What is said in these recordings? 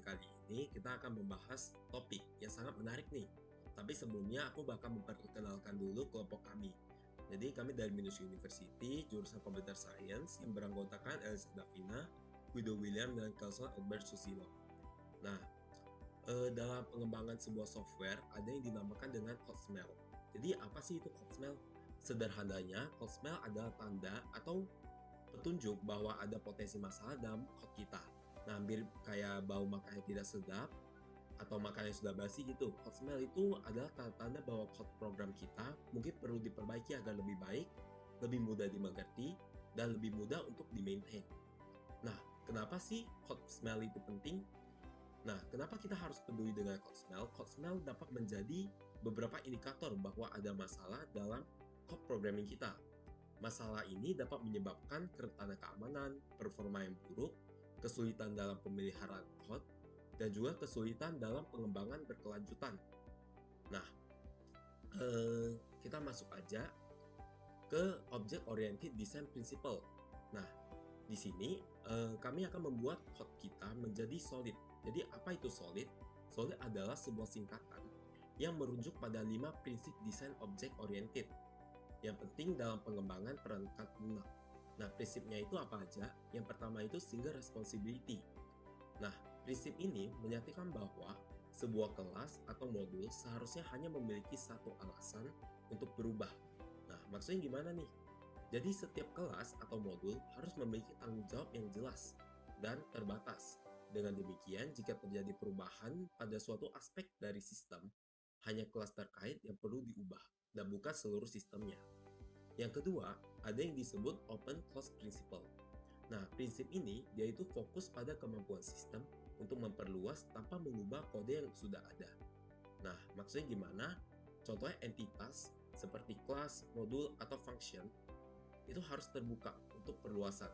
kali ini kita akan membahas topik yang sangat menarik nih. Tapi sebelumnya aku bakal memperkenalkan dulu kelompok kami. Jadi kami dari Minus University, jurusan Computer Science yang beranggotakan Elisa Davina, Guido William, dan Kelson Albert Susilo. Nah, dalam pengembangan sebuah software ada yang dinamakan dengan code smell. Jadi apa sih itu code smell? Sederhananya, code smell adalah tanda atau petunjuk bahwa ada potensi masalah dalam code kita. Nah, hampir kayak bau makanan yang tidak sedap atau makanan yang sudah basi gitu. Code smell itu adalah tanda-tanda bahwa code program kita mungkin perlu diperbaiki agar lebih baik, lebih mudah dimengerti, dan lebih mudah untuk di-maintain. Nah, kenapa sih code smell itu penting? Nah, kenapa kita harus peduli dengan code smell? Code smell dapat menjadi beberapa indikator bahwa ada masalah dalam code programming kita. Masalah ini dapat menyebabkan kerentanan keamanan, performa yang buruk, kesulitan dalam pemeliharaan code, dan juga kesulitan dalam pengembangan berkelanjutan. Nah, kita masuk aja ke Object Oriented Design Principle. Nah, di sini kami akan membuat code kita menjadi solid. Jadi apa itu solid? Solid adalah sebuah singkatan yang merujuk pada 5 prinsip desain object oriented yang penting dalam pengembangan perangkat lunak. Nah, prinsipnya itu apa aja? Yang pertama itu single responsibility. Nah, prinsip ini menyatakan bahwa sebuah kelas atau modul seharusnya hanya memiliki satu alasan untuk berubah. Nah, maksudnya gimana nih? Jadi setiap kelas atau modul harus memiliki tanggung jawab yang jelas dan terbatas. Dengan demikian, jika terjadi perubahan pada suatu aspek dari sistem, hanya kelas terkait yang perlu diubah dan bukan seluruh sistemnya. Yang kedua, ada yang disebut Open Close Principle. Nah, prinsip ini yaitu fokus pada kemampuan sistem untuk memperluas tanpa mengubah kode yang sudah ada. Nah, maksudnya gimana? Contohnya entitas seperti kelas, modul, atau function itu harus terbuka untuk perluasan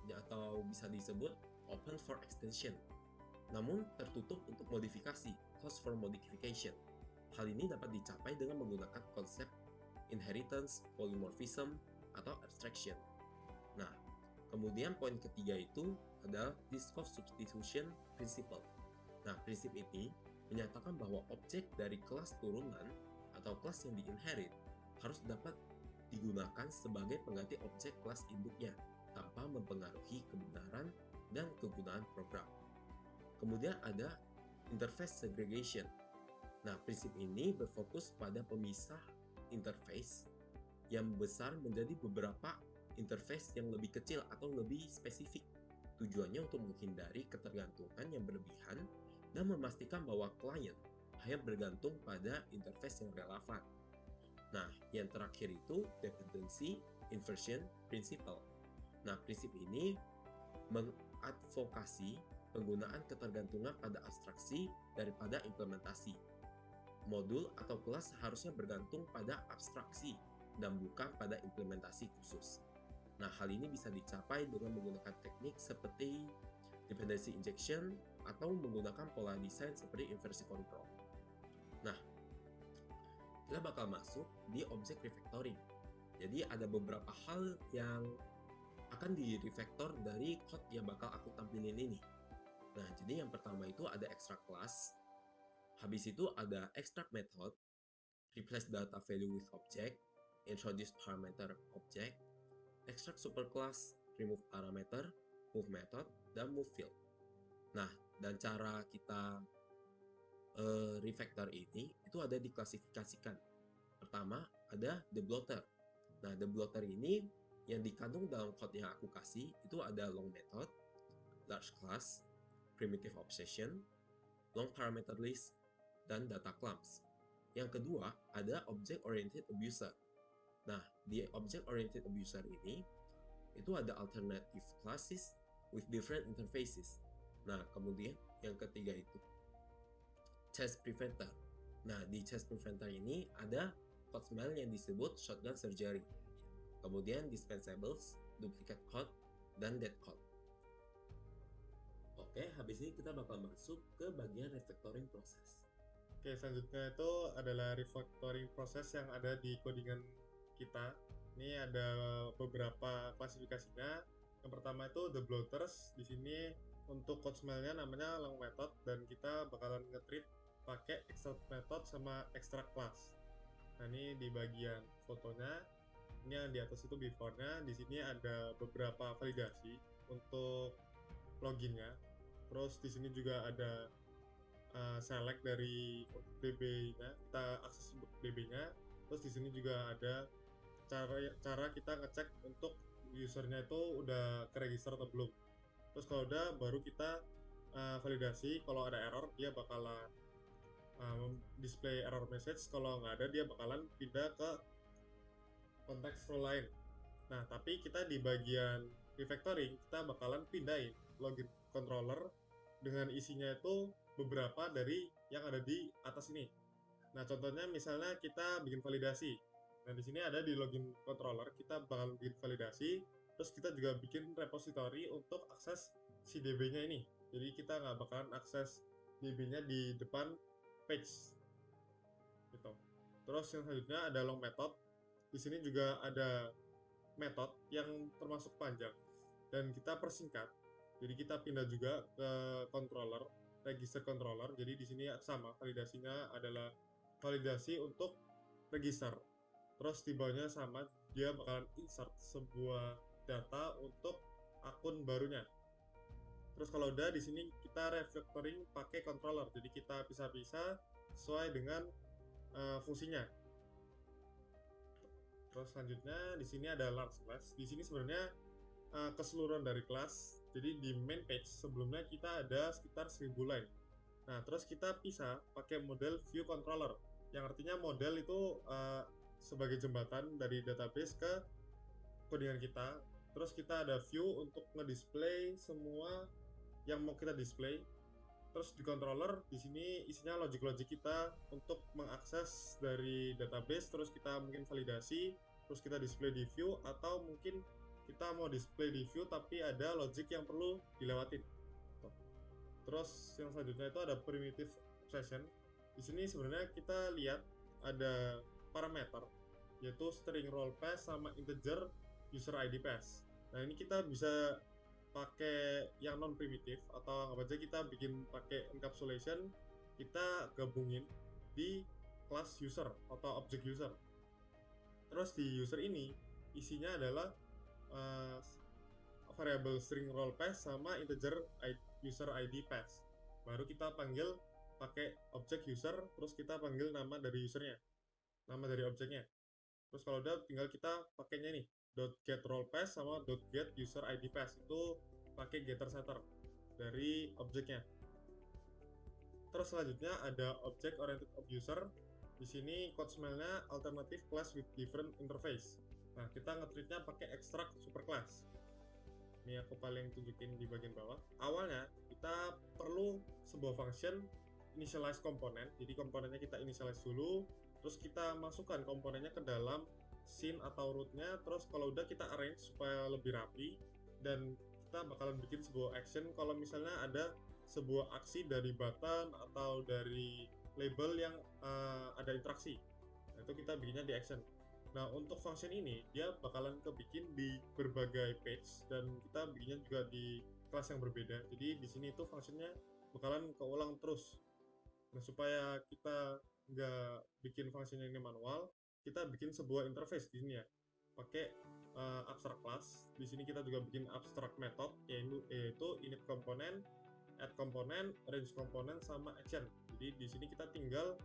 atau bisa disebut open for extension, namun tertutup untuk modifikasi, closed for modification. Hal ini dapat dicapai dengan menggunakan konsep inheritance, polymorphism, atau abstraction. Nah, kemudian poin ketiga itu adalah disk of substitution principle. Nah, prinsip ini menyatakan bahwa objek dari kelas turunan atau kelas yang diinherit harus dapat digunakan sebagai pengganti objek kelas induknya tanpa mempengaruhi kebenaran dan kegunaan program. Kemudian ada interface segregation. Nah, prinsip ini berfokus pada pemisah interface yang besar menjadi beberapa interface yang lebih kecil atau lebih spesifik. Tujuannya untuk menghindari ketergantungan yang berlebihan dan memastikan bahwa klien hanya bergantung pada interface yang relevan. Nah, yang terakhir itu dependency inversion principle. Nah, prinsip ini mengadvokasi penggunaan ketergantungan pada abstraksi daripada implementasi. Modul atau kelas seharusnya bergantung pada abstraksi dan bukan pada implementasi khusus. Nah, hal ini bisa dicapai dengan menggunakan teknik seperti dependency injection atau menggunakan pola desain seperti inversi control. Nah, kita bakal masuk di object refactoring. Jadi ada beberapa hal yang akan di-refactor dari code yang bakal aku tampilin ini. Nah, jadi yang pertama itu ada extract class. Habis itu ada extract method, replace data value with object, introduce parameter object, extract superclass, remove parameter, move method, dan move field. Nah, dan cara kita refactor ini itu ada diklasifikasikan. Pertama, ada the bloater. Nah, the bloater ini yang dikandung dalam code yang aku kasih itu ada long method, large class, primitive obsession, long parameter list, dan data clumps. Yang kedua, ada object oriented abuser. Nah, di object oriented abuser ini itu ada alternative classes with different interfaces. Nah, kemudian yang ketiga itu chest preventer. Nah, di chest preventer ini ada code smell yang disebut shotgun surgery. Kemudian dispensables, duplicate code, dan dead code. Oke, habis ini kita bakal masuk ke bagian refactoring proses. Oke, selanjutnya itu adalah refactoring proses yang ada di codingan kita. Ini ada beberapa klasifikasinya. Yang pertama itu the bloaters. Di sini untuk code smell-nya namanya long method, dan kita bakalan nge-treat pakai extract method sama extract class. Nah, ini di bagian fotonya, ini yang di atas itu before-nya. Di sini ada beberapa validasi untuk loginnya. Terus di sini juga ada select dari DB-nya, kita akses DB-nya. Terus di sini juga ada cara kita ngecek untuk usernya itu udah keregister atau belum. Terus kalau udah, baru kita validasi. Kalau ada error, dia bakalan display error message. Kalau nggak ada, dia bakalan pindah ke konteks role lain. Nah, tapi kita di bagian refactoring, kita bakalan pindahin login controller dengan isinya itu beberapa dari yang ada di atas ini. Nah, contohnya misalnya kita bikin validasi. Nah, di sini ada di login controller, kita bakal bikin validasi, terus kita juga bikin repository untuk akses si DB-nya ini. Jadi kita nggak bakalan akses DB-nya di depan page gitu. Terus yang selanjutnya ada long method. Di sini juga ada method yang termasuk panjang dan kita persingkat. Jadi kita pindah juga ke controller, register controller. Jadi di sini sama, validasinya adalah validasi untuk register. Terus di bawahnya sama, dia bakalan insert sebuah data untuk akun barunya. Terus kalau udah, di sini kita refactoring pakai controller. Jadi kita pisah-pisah sesuai dengan fungsinya. Terus selanjutnya di sini ada large class. Di sini sebenarnya keseluruhan dari kelas. Jadi di main page sebelumnya kita ada sekitar 1000 line. Nah, terus kita pisah pakai model view controller, yang artinya model itu sebagai jembatan dari database ke codingan kita. Terus kita ada view untuk ngedisplay semua yang mau kita display. Terus di controller di sini isinya logic-logic kita untuk mengakses dari database, terus kita mungkin validasi, terus kita display di view, atau mungkin kita mau display di view tapi ada logic yang perlu dilewatin. Terus yang selanjutnya itu ada primitive obsession. Di sini sebenarnya kita lihat ada parameter, yaitu string role pass sama integer user ID pass. Nah, ini kita bisa pakai yang non primitif, atau nggak aja kita bikin pakai encapsulation, kita gabungin di kelas user atau object user. Terus di user ini isinya adalah variable string role pass sama integer user ID pass. Baru kita panggil pakai object user, terus kita panggil nama dari usernya, nama dari objeknya. Terus kalau udah, tinggal kita pakainya nih .get role pass sama .get user ID pass, itu pakai getter setter dari objeknya. Terus selanjutnya ada object oriented user. Di sini code smell-nya alternative class with different interface. Nah, kita nge-treatnya pakai extract superclass. Ini aku paling tunjukin di bagian bawah. Awalnya kita perlu sebuah function initialize komponen. Jadi komponennya kita initialize dulu, terus kita masukkan komponennya ke dalam scene atau root-nya. Terus kalau udah, kita arrange supaya lebih rapi, dan kita bakalan bikin sebuah action kalau misalnya ada sebuah aksi dari button atau dari label yang ada interaksi. Nah, itu kita bikinnya di action. Nah, untuk function ini dia bakalan kebikin di berbagai page, dan kita bikinnya juga di kelas yang berbeda. Jadi di sini itu functionnya bakalan keulang terus. Nah, supaya kita nggak bikin function ini manual, kita bikin sebuah interface di sini ya, pakai abstract class. Di sini kita juga bikin abstract method, yaitu init component, add component, range component, sama action. Jadi di sini kita tinggal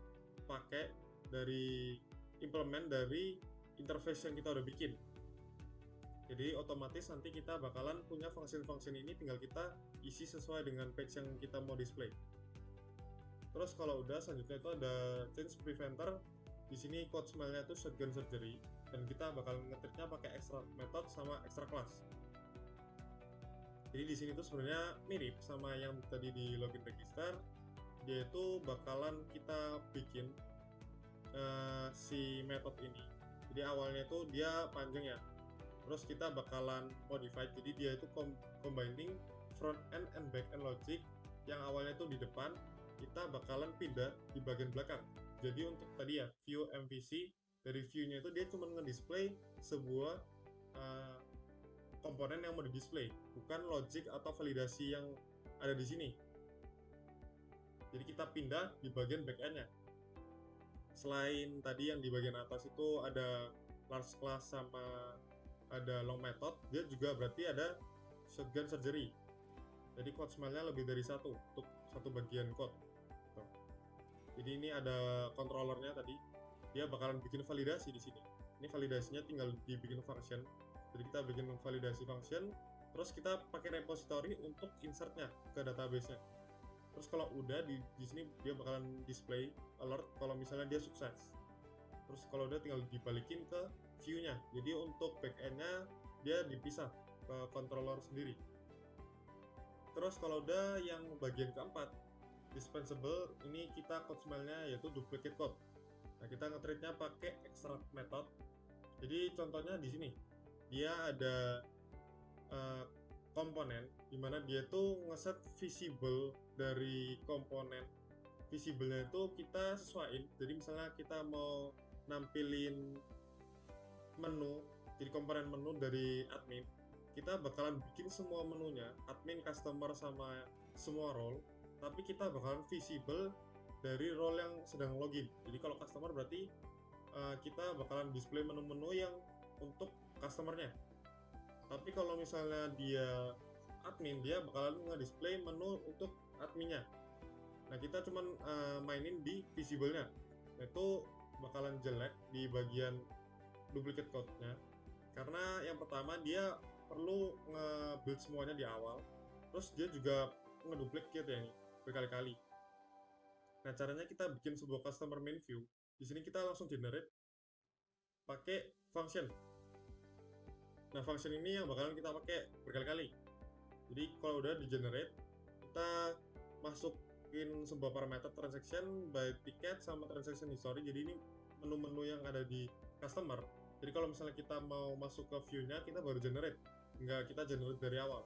pakai dari implement dari interface yang kita udah bikin. Jadi otomatis nanti kita bakalan punya function-function ini, tinggal kita isi sesuai dengan page yang kita mau display. Terus kalau udah, selanjutnya itu ada change preventer. Di sini code smell-nya itu shotgun surgery, dan kita bakal nge-treatnya pakai extra method sama extra class. Jadi di sini tuh sebenarnya mirip sama yang tadi di login register. Dia itu bakalan kita bikin si method ini. Jadi awalnya itu dia panjang ya. Terus kita bakalan modify, jadi dia itu combining front end and back end logic. Yang awalnya itu di depan, kita bakalan pindah di bagian belakang. Jadi untuk tadi ya, view MVC, dari view-nya itu dia cuma nge-display sebuah komponen yang mau di-display, bukan logic atau validasi yang ada di sini. Jadi kita pindah di bagian backend-nya. Selain tadi yang di bagian atas itu ada large class sama ada long method, dia juga berarti ada shotgun surgery. Jadi code smell-nya lebih dari satu untuk satu bagian code. Tuh. Jadi ini ada controllernya tadi, dia bakalan bikin validasi di sini. Ini validasinya tinggal dibikin function. Jadi kita bikin validasi function, terus kita pakai repository untuk insertnya ke database-nya. Terus kalau udah di sini dia bakalan display alert kalau misalnya dia sukses. Terus kalau udah tinggal dibalikin ke view-nya. Jadi untuk backend-nya dia dipisah ke controller sendiri. Terus kalau udah yang bagian keempat, dispensable, ini kita code smell-nya yaitu duplicate code. Nah, kita nge-treat-nya pakai extract method. Jadi contohnya di sini, dia ada komponen dimana dia tuh ngeset visible dari komponen. Visible-nya itu kita sesuaiin. Jadi misalnya kita mau nampilin menu, jadi komponen menu dari admin, kita bakalan bikin semua menunya, admin, customer, sama semua role, tapi kita bakalan visible dari role yang sedang login. Jadi kalau customer berarti kita bakalan display menu-menu yang untuk customernya. Tapi kalau misalnya dia admin, dia bakalan nge-display menu untuk adminnya. Nah, kita cuman mainin di visible-nya. Nah, itu bakalan jelek di bagian duplicate code-nya. Karena yang pertama dia perlu nge-build semuanya di awal. Terus dia juga ngeduplicate ya berkali-kali. Nah, caranya kita bikin sebuah customer main view. Di sini kita langsung generate pakai function. Nah, function ini yang bakalan kita pakai berkali-kali. Jadi kalau udah di generate, kita masukin sebuah parameter transaction by ticket sama transaction history. Jadi ini menu-menu yang ada di customer. Jadi kalau misalnya kita mau masuk ke view-nya, kita baru generate, nggak kita generate dari awal.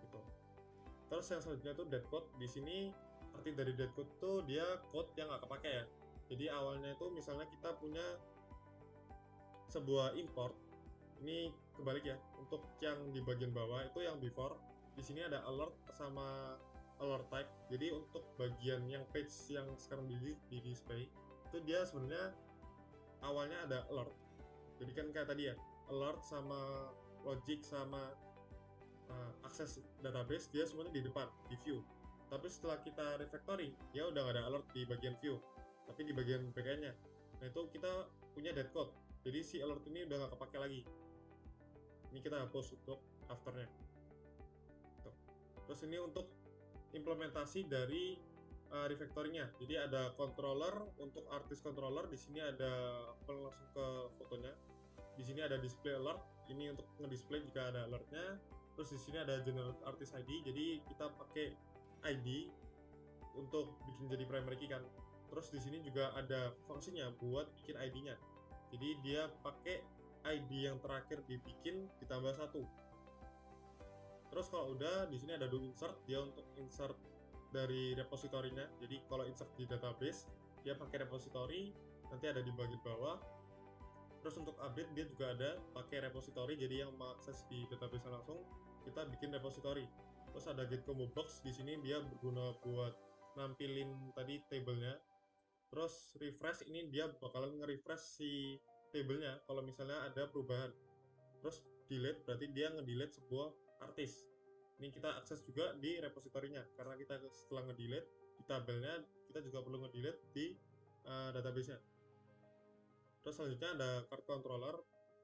Gitu. Terus yang selanjutnya itu dead code. Di sini arti dari dead code itu dia code yang nggak kepake ya. Jadi awalnya itu misalnya kita punya sebuah import. Ini kebalik ya. Untuk yang di bagian bawah itu yang before, di sini ada alert sama alert type. Jadi untuk bagian yang page yang sekarang di display itu dia sebenarnya awalnya ada alert. Jadi kan kayak tadi ya, alert sama logic sama akses database dia semuanya di depan di view. Tapi setelah kita refactoring, dia udah nggak ada alert di bagian view, tapi di bagian backend-nya. Nah, itu kita punya dead code. Jadi si alert ini udah nggak kepake lagi. Ini kita hapus untuk afternya. Tuh. Terus ini untuk implementasi dari refactoringnya. Jadi ada controller untuk artist controller. Di sini ada langsung ke fotonya. Di sini ada display alert. Ini untuk ngedisplay jika ada alertnya. Terus di sini ada generate artist ID. Jadi kita pakai ID untuk bikin jadi primary key kan. Terus di sini juga ada fungsinya buat bikin ID-nya. Jadi dia pakai ID yang terakhir dibikin ditambah 1. Terus kalau udah di sini ada do insert, dia untuk insert dari repositorinya. Jadi kalau insert di database, dia pakai repository, nanti ada di bagian bawah. Terus untuk update dia juga ada pakai repository, jadi yang mengakses di database langsung kita bikin repository. Terus ada get combo box, di sini dia berguna buat nampilin tadi tablenya. Terus refresh, ini dia bakalan nge-refresh si tablenya kalau misalnya ada perubahan. Terus delete, berarti dia nge-delete sebuah artis. Ini kita akses juga di repositorinya, karena kita setelah nge-delete di tabelnya, kita juga perlu nge-delete di database-nya. Terus selanjutnya ada card controller.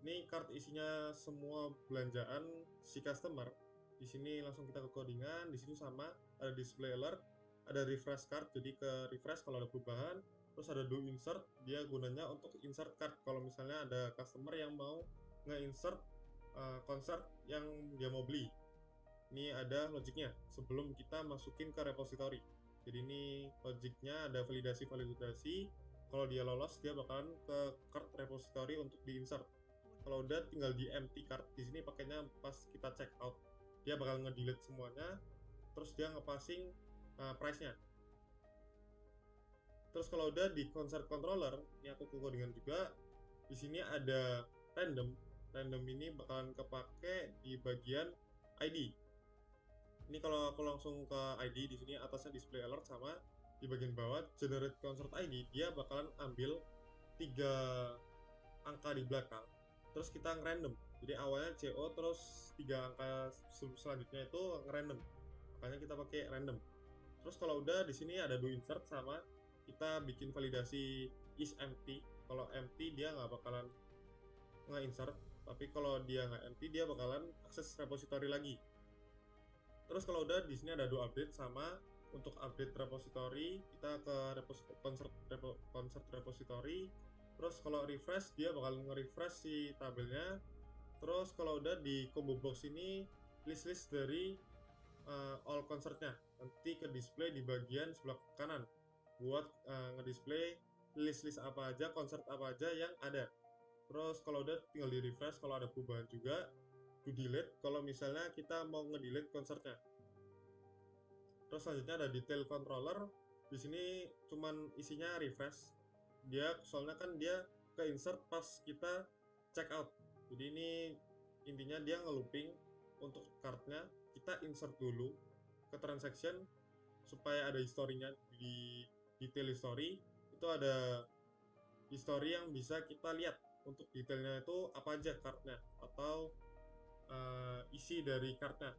Ini card isinya semua belanjaan si customer. Di sini langsung kita ke codingan. Di sini sama ada display alert, ada refresh card, jadi ke refresh kalau ada perubahan. Terus ada do insert, dia gunanya untuk insert card kalau misalnya ada customer yang mau nge-insert konsert yang dia mau beli. Ini ada logiknya sebelum kita masukin ke repository. Jadi ini logiknya ada validasi. Kalau dia lolos, dia bakalan ke card repository untuk di-insert. Kalau udah tinggal di empty card. Di sini pakainya pas kita check out, dia bakal nge-delete semuanya. Terus dia nge-passing price-nya. Terus kalau udah di concert controller, ini aku codingan juga. Di sini ada random. Random ini bakalan kepake di bagian ID. Ini kalau aku langsung ke ID di sini atasnya display alert sama di bagian bawah generate concert ID, dia bakalan ambil 3 angka di belakang, terus kita ngerandom. Jadi awalnya CO terus 3 angka selanjutnya itu ngerandom. Makanya kita pakai random. Terus kalau udah di sini ada do insert sama kita bikin validasi is empty. Kalau empty dia nggak bakalan nge-insert, tapi kalau dia nggak empty dia bakalan akses repository lagi. Terus kalau udah di sini ada do update sama untuk update repository kita ke concert repository. Terus kalau refresh dia bakal nge-refresh si tabelnya. Terus kalau udah di combo box ini list-list dari all concertnya nanti ke display di bagian sebelah kanan buat ngedisplay list-list apa aja, concert apa aja yang ada. Terus kalau udah tinggal di refresh kalau ada perubahan juga, to delete kalau misalnya kita mau ngedelete konsernya. Terus selanjutnya ada detail controller. Di sini cuman isinya refresh. Dia soalnya kan dia ke insert pas kita check out. Jadi ini intinya dia ngelooping untuk cardnya. Kita insert dulu ke transaction supaya ada historinya di detail history. Itu ada history yang bisa kita lihat untuk detailnya itu apa aja cardnya atau isi dari cardnya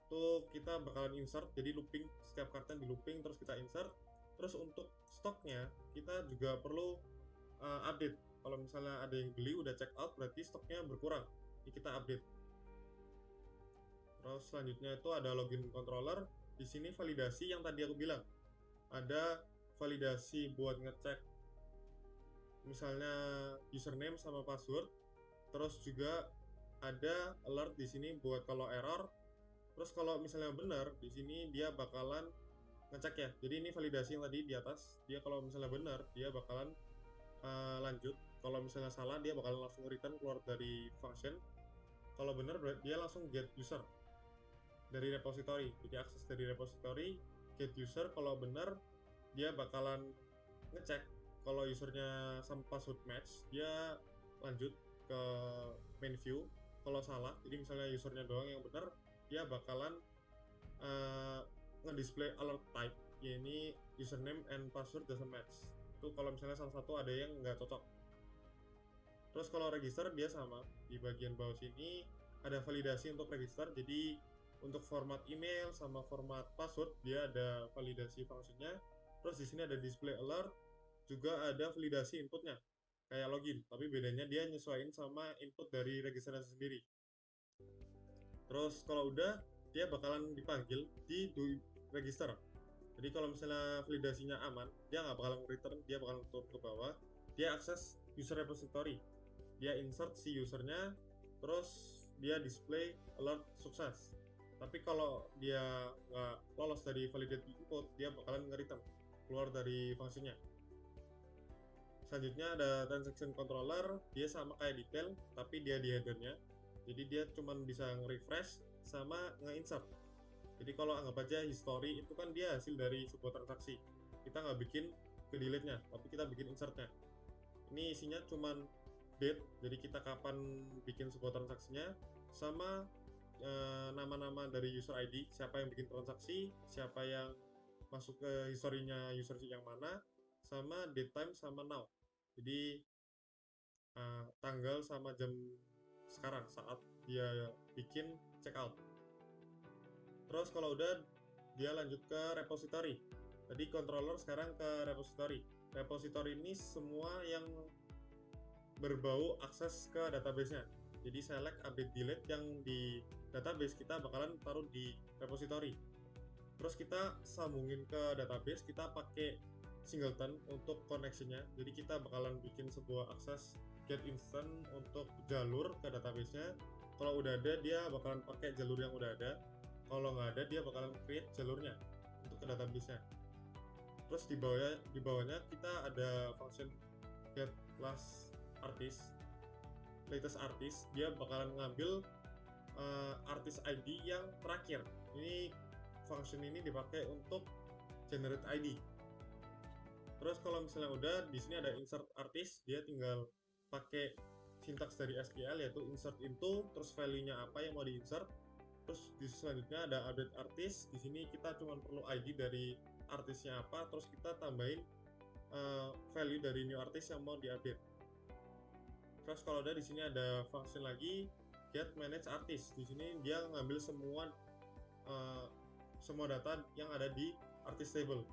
itu kita bakalan insert, jadi looping setiap cardnya di looping terus kita insert. Terus untuk stoknya kita juga perlu update. Kalau misalnya ada yang beli udah check out berarti stoknya berkurang, ini kita update. Terus selanjutnya itu ada login controller. Di sini validasi yang tadi aku bilang, ada validasi buat ngecek misalnya username sama password. Terus juga ada alert di sini buat kalau error. Terus kalau misalnya benar, di sini dia bakalan ngecek ya. Jadi ini validasi yang tadi di atas. Dia kalau misalnya benar, dia bakalan lanjut. Kalau misalnya salah, dia bakalan langsung return keluar dari function. Kalau benar, dia langsung get user dari repository. Jadi akses dari repository, get user. Kalau benar, dia bakalan ngecek. Kalau usernya sama password match, dia lanjut ke main view. Kalau salah, jadi misalnya usernya doang yang benar, dia bakalan ngedisplay alert type, yaitu username and password doesn't match. Itu kalau misalnya salah satu ada yang nggak cocok. Terus kalau register dia sama, di bagian bawah sini ada validasi untuk register. Jadi untuk format email sama format password dia ada validasi fungsinya. Terus di sini ada display alert, juga ada validasi inputnya kayak login, tapi bedanya dia nyesuaiin sama input dari registernya sendiri. Terus kalau udah dia bakalan dipanggil di do register. Jadi kalau misalnya validasinya aman, dia nggak bakalan return, dia bakalan turun ke bawah. Dia akses user repository, dia insert si usernya, terus dia display alert sukses. Tapi kalau dia nggak lolos dari validate input, dia bakalan nge-return keluar dari fungsinya. Selanjutnya ada transaction controller, dia sama kayak detail, tapi dia di headernya. Jadi dia cuma bisa nge-refresh sama nge-insert. Jadi kalau anggap aja history itu kan dia hasil dari sebuah transaksi. Kita nggak bikin ke delete-nya, tapi kita bikin insert-nya. Ini isinya cuma date, jadi kita kapan bikin sebuah transaksinya, sama nama-nama dari user ID, siapa yang bikin transaksi, siapa yang masuk ke historinya user yang mana, sama date time sama now. Jadi tanggal sama jam sekarang saat dia bikin checkout. Terus kalau udah dia lanjut ke repository. Tadi controller sekarang ke repository. Repository ini semua yang berbau akses ke database-nya. Jadi select update delete yang di database kita bakalan taruh di repository. Terus kita sambungin ke database, kita pakai singleton untuk koneksinya. Jadi kita bakalan bikin sebuah akses get instant untuk jalur ke database-nya. Kalau udah ada dia bakalan pakai jalur yang udah ada. Kalau nggak ada dia bakalan create jalurnya untuk ke database-nya. Terus di bawahnya kita ada function get last artist, latest artist. Dia bakalan ngambil artist ID yang terakhir. Ini function ini dipakai untuk generate ID. Terus kalau misalnya udah di sini ada insert artist, dia tinggal pakai sintaks dari SQL yaitu insert into, terus value-nya apa yang mau di insert. Terus di selanjutnya ada update artis. Di sini kita cuma perlu ID dari artisnya apa, terus kita tambahin value dari new artist yang mau diupdate. Terus kalau udah di sini ada function lagi get manage artist. Di sini dia ngambil semua data yang ada di artist table.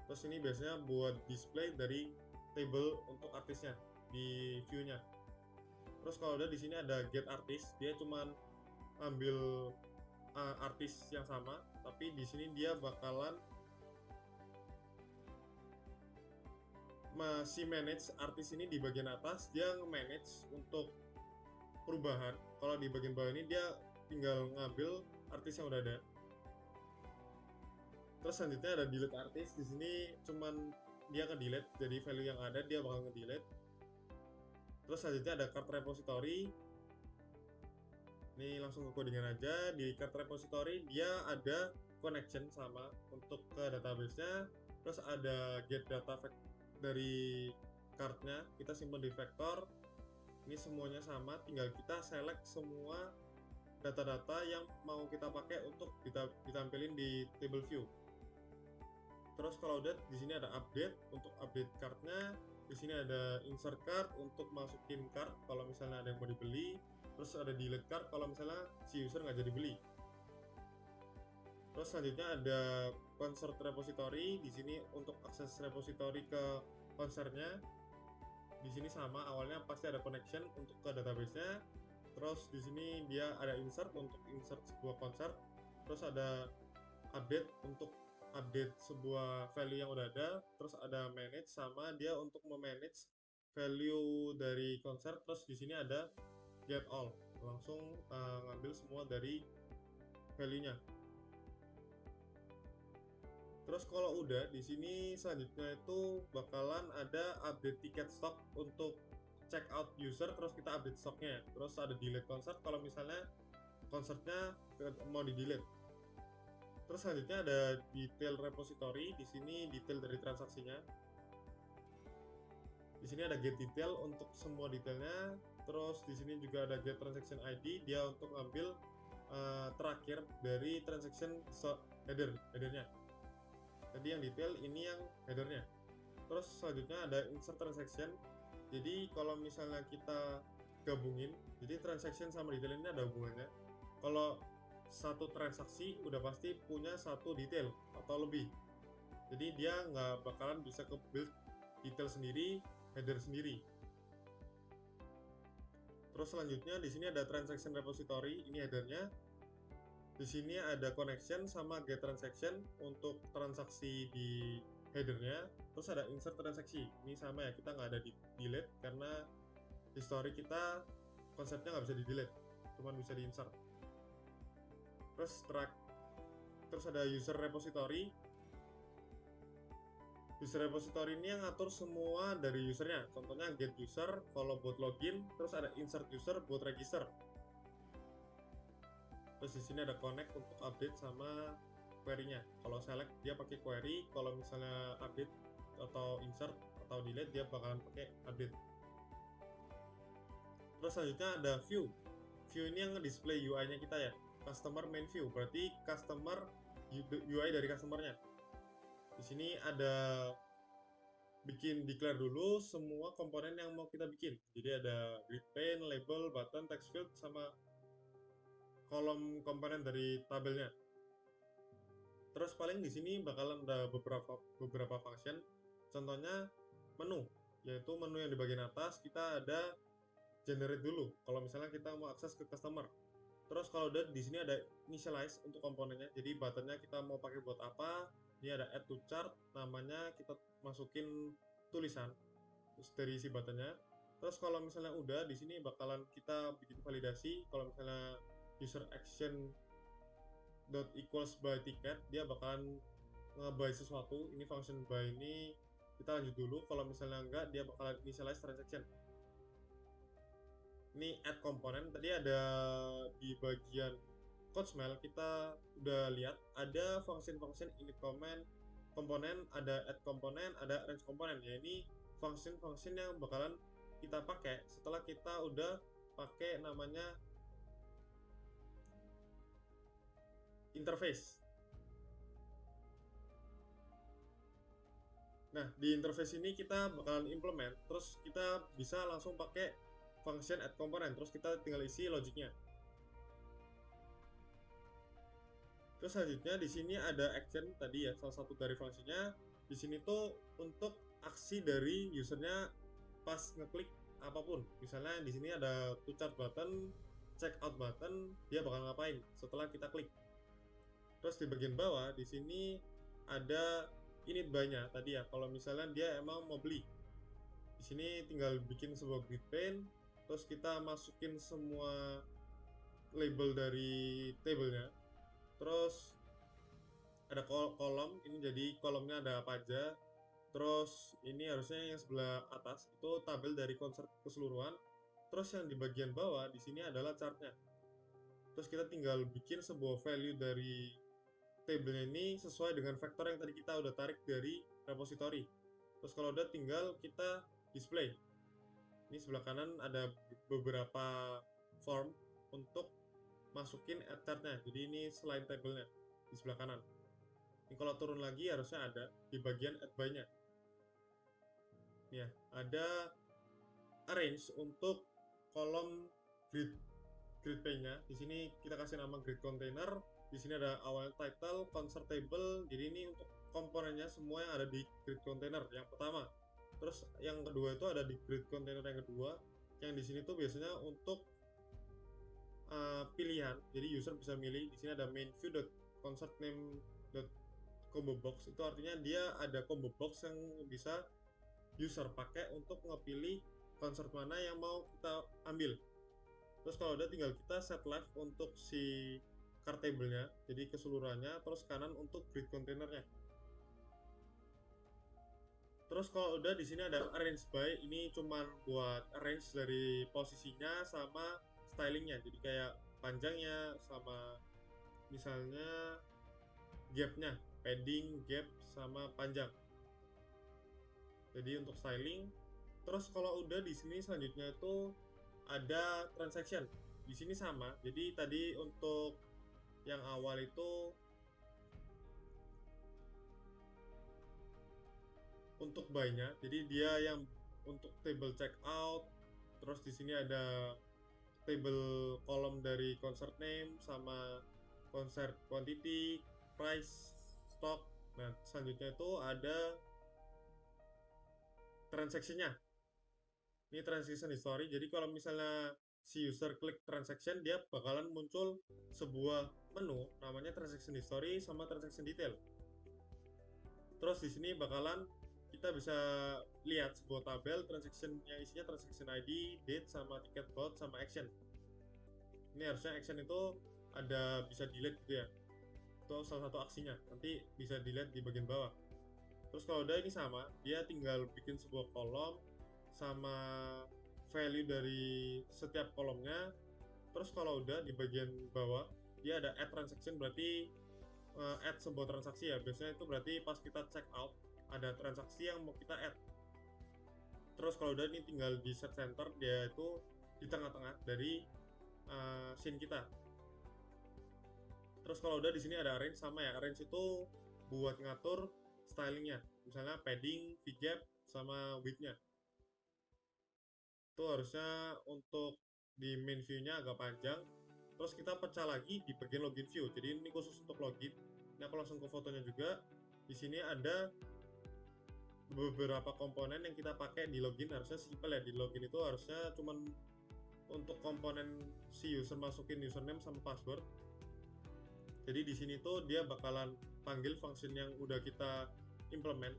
Terus ini biasanya buat display dari table untuk artisnya di view-nya. Terus kalau udah di sini ada get artist, dia cuman ambil artis yang sama, tapi di sini dia bakalan masih manage artis ini di bagian atas, dia nge-manage untuk perubahan. Kalau di bagian bawah ini dia tinggal ngambil artis yang udah ada. Terus selanjutnya ada delete artis. Di sini cuman dia nge-delete, jadi value yang ada dia bakal nge-delete. Terus selanjutnya ada card repository. Ini langsung ke codingan aja. Di card repository dia ada connection sama untuk ke database-nya. Terus ada get data dari cardnya, kita simpan di vector. Ini semuanya sama, tinggal kita select semua data-data yang mau kita pakai untuk ditampilin di table view. Terus kalau udah di sini ada update untuk update cardnya. Di sini ada insert card untuk masukin card kalau misalnya ada yang mau dibeli. Terus ada delete card kalau misalnya si user nggak jadi beli. Terus selanjutnya ada concert repository. Di sini untuk akses repository ke konsernya. Di sini sama, awalnya pasti ada connection untuk ke database-nya. Terus di sini dia ada insert untuk insert sebuah konser. Terus ada update untuk update sebuah value yang udah ada. Terus ada manage, sama dia untuk memanage value dari konser. Terus di sini ada get all, langsung ngambil semua dari value-nya. Terus kalau udah di sini selanjutnya itu bakalan ada update tiket stock untuk check out user, terus kita update stoknya. Terus ada delete concert kalau misalnya concertnya mau di delete. Terus selanjutnya ada detail repository. Di sini detail dari transaksinya. Di sini ada get detail untuk semua detailnya. Terus di sini juga ada get transaction ID, dia untuk ngambil terakhir dari transaction headernya. Tadi yang detail, ini yang headernya. Terus selanjutnya ada insert transaction. Jadi kalau misalnya kita gabungin, jadi transaction sama detail ini ada hubungannya. Kalau satu transaksi udah pasti punya satu detail atau lebih. Jadi dia nggak bakalan bisa ke build detail sendiri, header sendiri. Terus selanjutnya di sini ada transaction repository, ini headernya. Di sini ada connection sama get transaction untuk transaksi di headernya. Terus ada insert transaksi, ini sama ya, kita nggak ada di delete karena history kita konsepnya nggak bisa di delete, cuma bisa di insert. Terus ada user repository. User repository ini yang ngatur semua dari usernya. Contohnya get user kalau buat login, terus ada insert user buat register. Terus di sini ada connect untuk update sama query-nya. Kalau select dia pakai query, kalau misalnya update atau insert atau delete dia bakalan pakai update. Terus selanjutnya ada view. View ini yang display UI-nya kita ya. Customer main view, berarti customer UI dari customernya. Di sini ada bikin declare dulu semua komponen yang mau kita bikin. Jadi ada grid pane, label, button, text field, sama kolom komponen dari tabelnya. Terus paling di sini bakalan ada beberapa function. Contohnya menu, yaitu menu yang di bagian atas kita ada generate dulu. Kalau misalnya kita mau akses ke customer. Terus kalau udah di sini ada initialize untuk komponennya. Jadi buttonnya kita mau pakai buat apa? Ini ada add to chart, namanya kita masukin tulisan terus dari isi buttonnya. Terus kalau misalnya udah di sini bakalan kita bikin validasi. Kalau misalnya user action dot equals by ticket, dia bakalan nge-buy sesuatu. Ini function buy ini kita lanjut dulu. Kalau misalnya enggak, dia bakalan initialize transaction. Ini add komponen, tadi ada di bagian CodeSmell kita udah lihat ada function-function init komponen, ada add komponen, ada range komponen. Ya ini function-function yang bakalan kita pakai setelah kita udah pakai namanya interface. Nah, di interface ini kita bakalan implement, terus kita bisa langsung pakai function add component, terus kita tinggal isi logiknya. Terus selanjutnya di sini ada action tadi ya, salah satu dari fungsinya. Di sini tuh untuk aksi dari usernya pas ngeklik apapun. Misalnya di sini ada to chart button, check out button, dia bakal ngapain setelah kita klik. Terus di bagian bawah di sini ada init buy-nya tadi ya. Kalau misalnya dia emang mau beli, di sini tinggal bikin sebuah grid pane, terus kita masukin semua label dari tabelnya. Terus ada kolom, ini jadi kolomnya ada apa aja. Terus ini harusnya yang sebelah atas itu tabel dari konsep keseluruhan. Terus yang di bagian bawah di sini adalah chartnya. Terus kita tinggal bikin sebuah value dari tabelnya ini sesuai dengan vektor yang tadi kita udah tarik dari repository. Terus kalau udah tinggal kita display. Ini sebelah kanan ada beberapa form untuk masukin add chartnya. Jadi ini selain tabelnya di sebelah kanan. Ini kalau turun lagi harusnya ada di bagian add by-nya. Ya, ada arrange untuk kolom grid pane-nya. Di sini kita kasih nama grid container. Di sini ada awal title, concert table. Jadi ini untuk komponennya semua yang ada di grid container yang pertama. Terus yang kedua itu ada di grid container yang kedua. Yang di sini tuh biasanya untuk pilihan. Jadi user bisa milih. Di sini ada main view.concert name.combo box. Itu artinya dia ada combo box yang bisa user pakai untuk ngepilih concert mana yang mau kita ambil. Terus kalau udah tinggal kita set left untuk si card table-nya, jadi keseluruhannya, terus kanan untuk grid containernya. Terus kalau udah di sini ada arrange by, ini cuman buat arrange dari posisinya sama stylingnya, jadi kayak panjangnya sama misalnya gapnya, padding, gap sama panjang. Jadi untuk styling. Terus kalau udah di sini selanjutnya itu ada transaction. Di sini sama. Jadi tadi untuk yang awal itu untuk buy-nya. Jadi dia yang untuk table checkout. Terus di sini ada table kolom dari concert name sama concert quantity, price, stock. Nah, selanjutnya itu ada transaksinya. Ini transaction history. Jadi kalau misalnya si user klik transaction, dia bakalan muncul sebuah menu namanya transaction history sama transaction detail. Terus di sini bakalan kita bisa lihat sebuah tabel transaction yang isinya transaction ID, date sama ticket bought sama action. Ini harusnya action itu ada bisa delete gitu ya. Itu salah satu aksinya. Nanti bisa dilihat di bagian bawah. Terus kalau udah ini sama, dia tinggal bikin sebuah kolom sama value dari setiap kolomnya. Terus kalau udah di bagian bawah dia ada add transaction, berarti add sebuah transaksi ya. Biasanya itu berarti pas kita check out ada transaksi yang mau kita add. Terus kalau udah ini tinggal di set center, dia itu di tengah-tengah dari scene kita. Terus kalau udah di sini ada arrange sama ya. Arrange itu buat ngatur stylingnya, misalnya padding, v-gap sama width-nya. Itu harusnya untuk di main view-nya agak panjang. Terus kita pecah lagi di bagian login view. Jadi ini khusus untuk login. Ini aku langsung ke fotonya juga. Di sini ada beberapa komponen yang kita pakai di login. Harusnya simple ya. Di login itu harusnya cuman untuk komponen si user masukin username sama password. Jadi di sini tuh dia bakalan panggil function yang udah kita implement.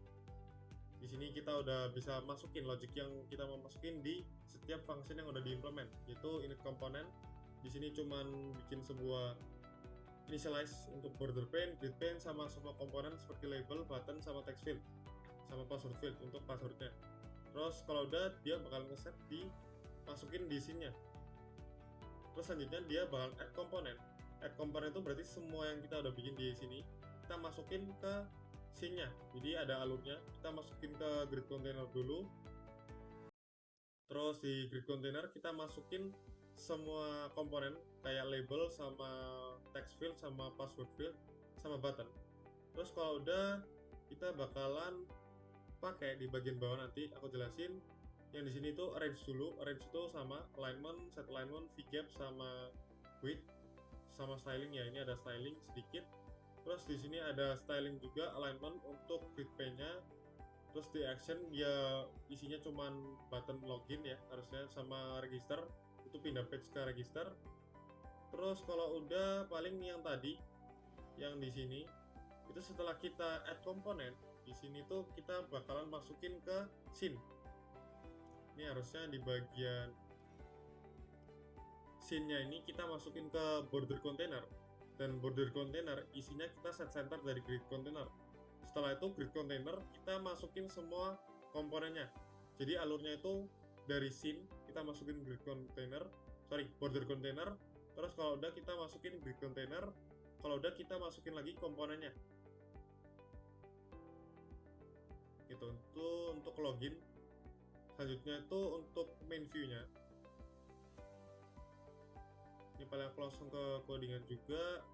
Di sini kita udah bisa masukin logic yang kita mau masukin di setiap function yang udah diimplement, yaitu init component. Di sini cuman bikin sebuah initialize untuk border pane, grid pane, sama semua komponen seperti label, button, sama text field, sama password field untuk passwordnya. Terus kalau udah dia bakal ngeset masukin di scene-nya. Terus selanjutnya dia bakal add component. Add component itu berarti semua yang kita udah bikin di sini kita masukin ke scene-nya. Jadi ada alurnya, kita masukin ke grid container dulu. Terus di grid container kita masukin semua komponen kayak label sama text field sama password field sama button. Terus kalau udah, kita bakalan pakai di bagian bawah, nanti aku jelasin. Yang di sini tuh arrange dulu. Arrange itu sama alignment, set alignment, vgap sama width sama styling ya. Ini ada styling sedikit. Terus di sini ada styling juga, alignment untuk grid pane-nya. Terus di action dia isinya cuman button login ya harusnya, sama register, itu pindah page ke register. Terus kalau udah, paling yang tadi yang di sini itu setelah kita add komponen, di sini tuh kita bakalan masukin ke scene. Ini harusnya di bagian scene-nya ini kita masukin ke border container, dan border container isinya kita set center dari grid container. Setelah itu grid container kita masukin semua komponennya. Jadi alurnya itu dari scene kita masukin grid container, border container. Terus kalau udah kita masukin grid container, kalau udah kita masukin lagi komponennya. Gitu. Itu untuk login. Selanjutnya itu untuk main view-nya. Ini paling aku langsung ke codingan juga.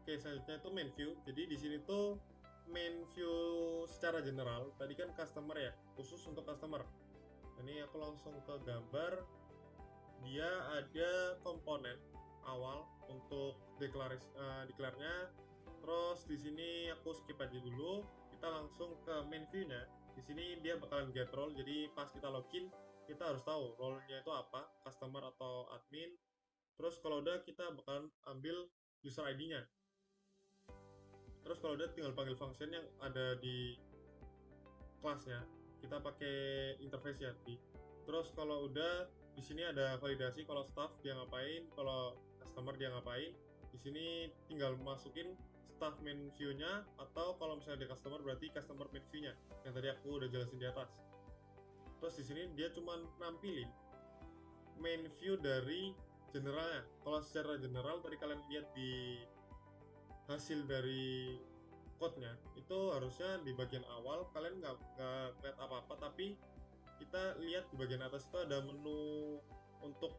Oke, selanjutnya itu main view. Jadi di sini tuh main view secara general. Tadi kan customer ya, khusus untuk customer. Ini aku langsung ke gambar. Dia ada komponen awal untuk declare-nya. Terus di sini aku skip aja dulu. Kita langsung ke main view-nya. Di sini dia bakalan get role. Jadi pas kita login, kita harus tahu role-nya itu apa, customer atau admin. Terus kalau udah, kita bakalan ambil user ID-nya. Terus kalau udah, tinggal panggil function yang ada di kelasnya. Kita pakai interface ya. Terus kalau udah, di sini ada validasi kalau staff dia ngapain, kalau customer dia ngapain. Di sini tinggal masukin staff main view-nya, atau kalau misalnya dia customer berarti customer main view-nya yang tadi aku udah jelasin di atas. Terus di sini dia cuma nampilin main view dari generalnya. Kalau secara general tadi kalian lihat di hasil dari code-nya, itu harusnya di bagian awal kalian nggak lihat apa-apa, tapi kita lihat di bagian atas itu ada menu untuk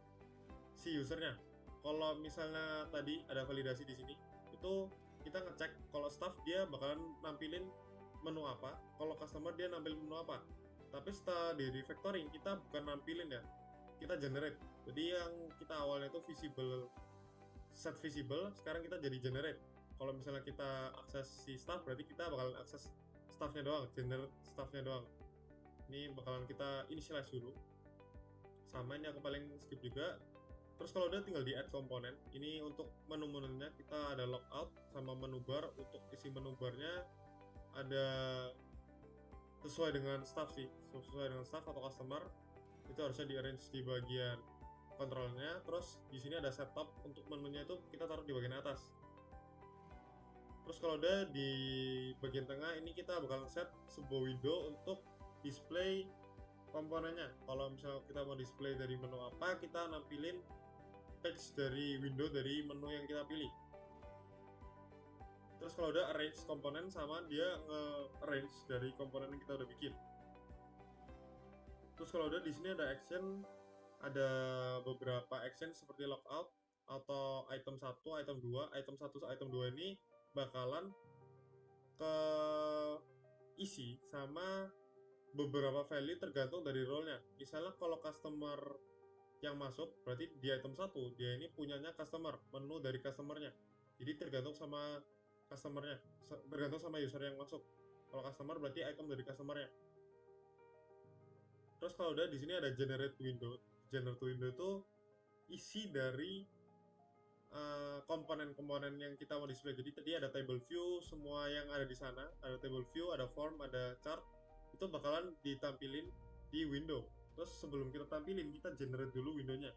si usernya. Kalau misalnya tadi ada validasi di sini, itu kita ngecek kalau staff dia bakalan nampilin menu apa, kalau customer dia nampilin menu apa. Tapi setelah di refactoring, kita bukan nampilin ya, kita generate. Jadi yang kita awalnya itu visible, set visible, sekarang kita jadi generate. Kalau misalnya kita akses si staff, berarti kita bakalan akses staffnya doang, generate staffnya doang. Ini bakalan kita initialize dulu. Sama ini aku paling skip juga. Terus kalau udah, tinggal di add komponen. Ini untuk menu-menunya kita ada logout sama menu bar. Untuk isi menu barnya ada sesuai dengan staff sih, sesuai dengan staff atau customer. Itu harusnya di arrange di bagian kontrolnya. Terus di sini ada setup, untuk menunya itu kita taruh di bagian atas. Terus kalau udah, di bagian tengah ini kita bakal set sebuah window untuk display komponennya. Kalau misalnya kita mau display dari menu apa, kita nampilin page dari window dari menu yang kita pilih. Terus kalau udah, arrange komponen sama dia nge-arrange dari komponen yang kita udah bikin. Terus kalau udah, di sini ada action, ada beberapa action seperti logout atau item 1, item 2. Item 1, item 2 ini bakalan ke isi sama beberapa value tergantung dari role-nya. Misalnya kalau customer yang masuk, berarti di item 1 dia ini punyanya customer, menu dari customernya. Jadi tergantung sama customernya, tergantung sama user yang masuk. Kalau customer berarti item dari customernya. Terus kalau udah, di sini ada generate window. Generate window itu isi dari komponen-komponen yang kita mau display. Jadi tadi ada table view, semua yang ada di sana, ada table view, ada form, ada chart, itu bakalan ditampilin di window. Terus sebelum kita tampilin, kita generate dulu windownya.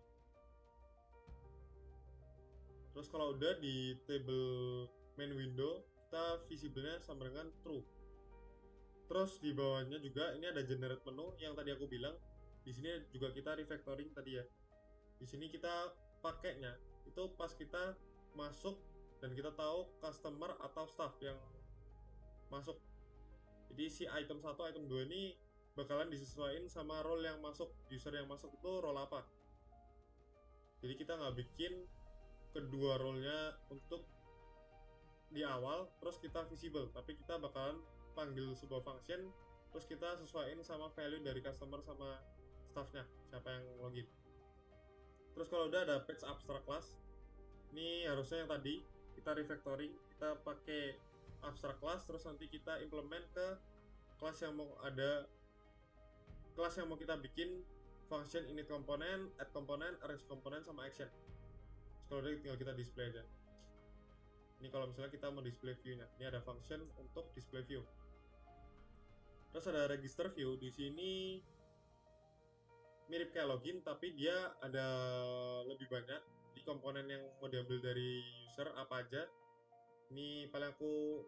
Terus kalau udah, di table main window kita visible-nya sama dengan true. Terus di bawahnya juga ini ada generate menu yang tadi aku bilang. Di sini juga kita refactoring tadi ya. Di sini kita pakainya itu pas kita masuk dan kita tahu customer atau staff yang masuk. Jadi si item 1, item 2 ini bakalan disesuaikan sama role yang masuk, user yang masuk itu role apa. Jadi kita nggak bikin kedua role-nya untuk di awal terus kita visible, tapi kita bakalan panggil sebuah function terus kita sesuaiin sama value dari customer sama staffnya, siapa yang login. Terus kalau udah ada page abstract class, ini harusnya yang tadi kita refactoring, kita pakai abstract class terus nanti kita implement ke kelas yang mau kita bikin function init komponen, add komponen, arrange komponen sama action. Terus kalau udah tinggal kita display aja. Ini kalau misalnya kita mau display view-nya, ini ada function untuk display view. Terus ada register view, di sini mirip kayak login tapi dia ada lebih banyak di komponen yang mau diambil dari user apa aja. Ini paling aku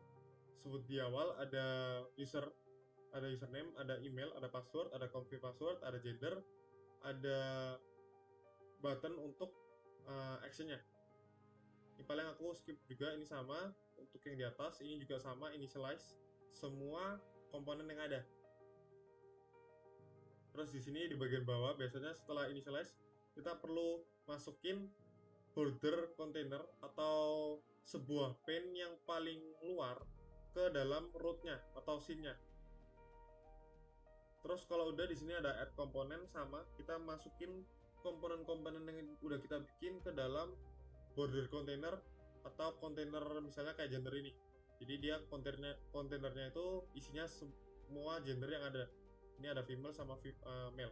sebut di awal, ada user, ada username, ada email, ada password, ada config password, ada gender, ada button untuk actionnya. Ini paling aku skip juga, ini sama untuk yang di atas, ini juga sama, initialize semua komponen yang ada. Terus di sini di bagian bawah biasanya setelah initialize kita perlu masukin border container atau sebuah pane yang paling luar ke dalam root-nya atau scene-nya. Terus kalau udah di sini ada add komponen, sama kita masukin komponen-komponen yang udah kita bikin ke dalam border container atau kontainer misalnya kayak gender ini. Jadi dia kontainernya itu isinya semua gender yang ada. Ini ada female sama male.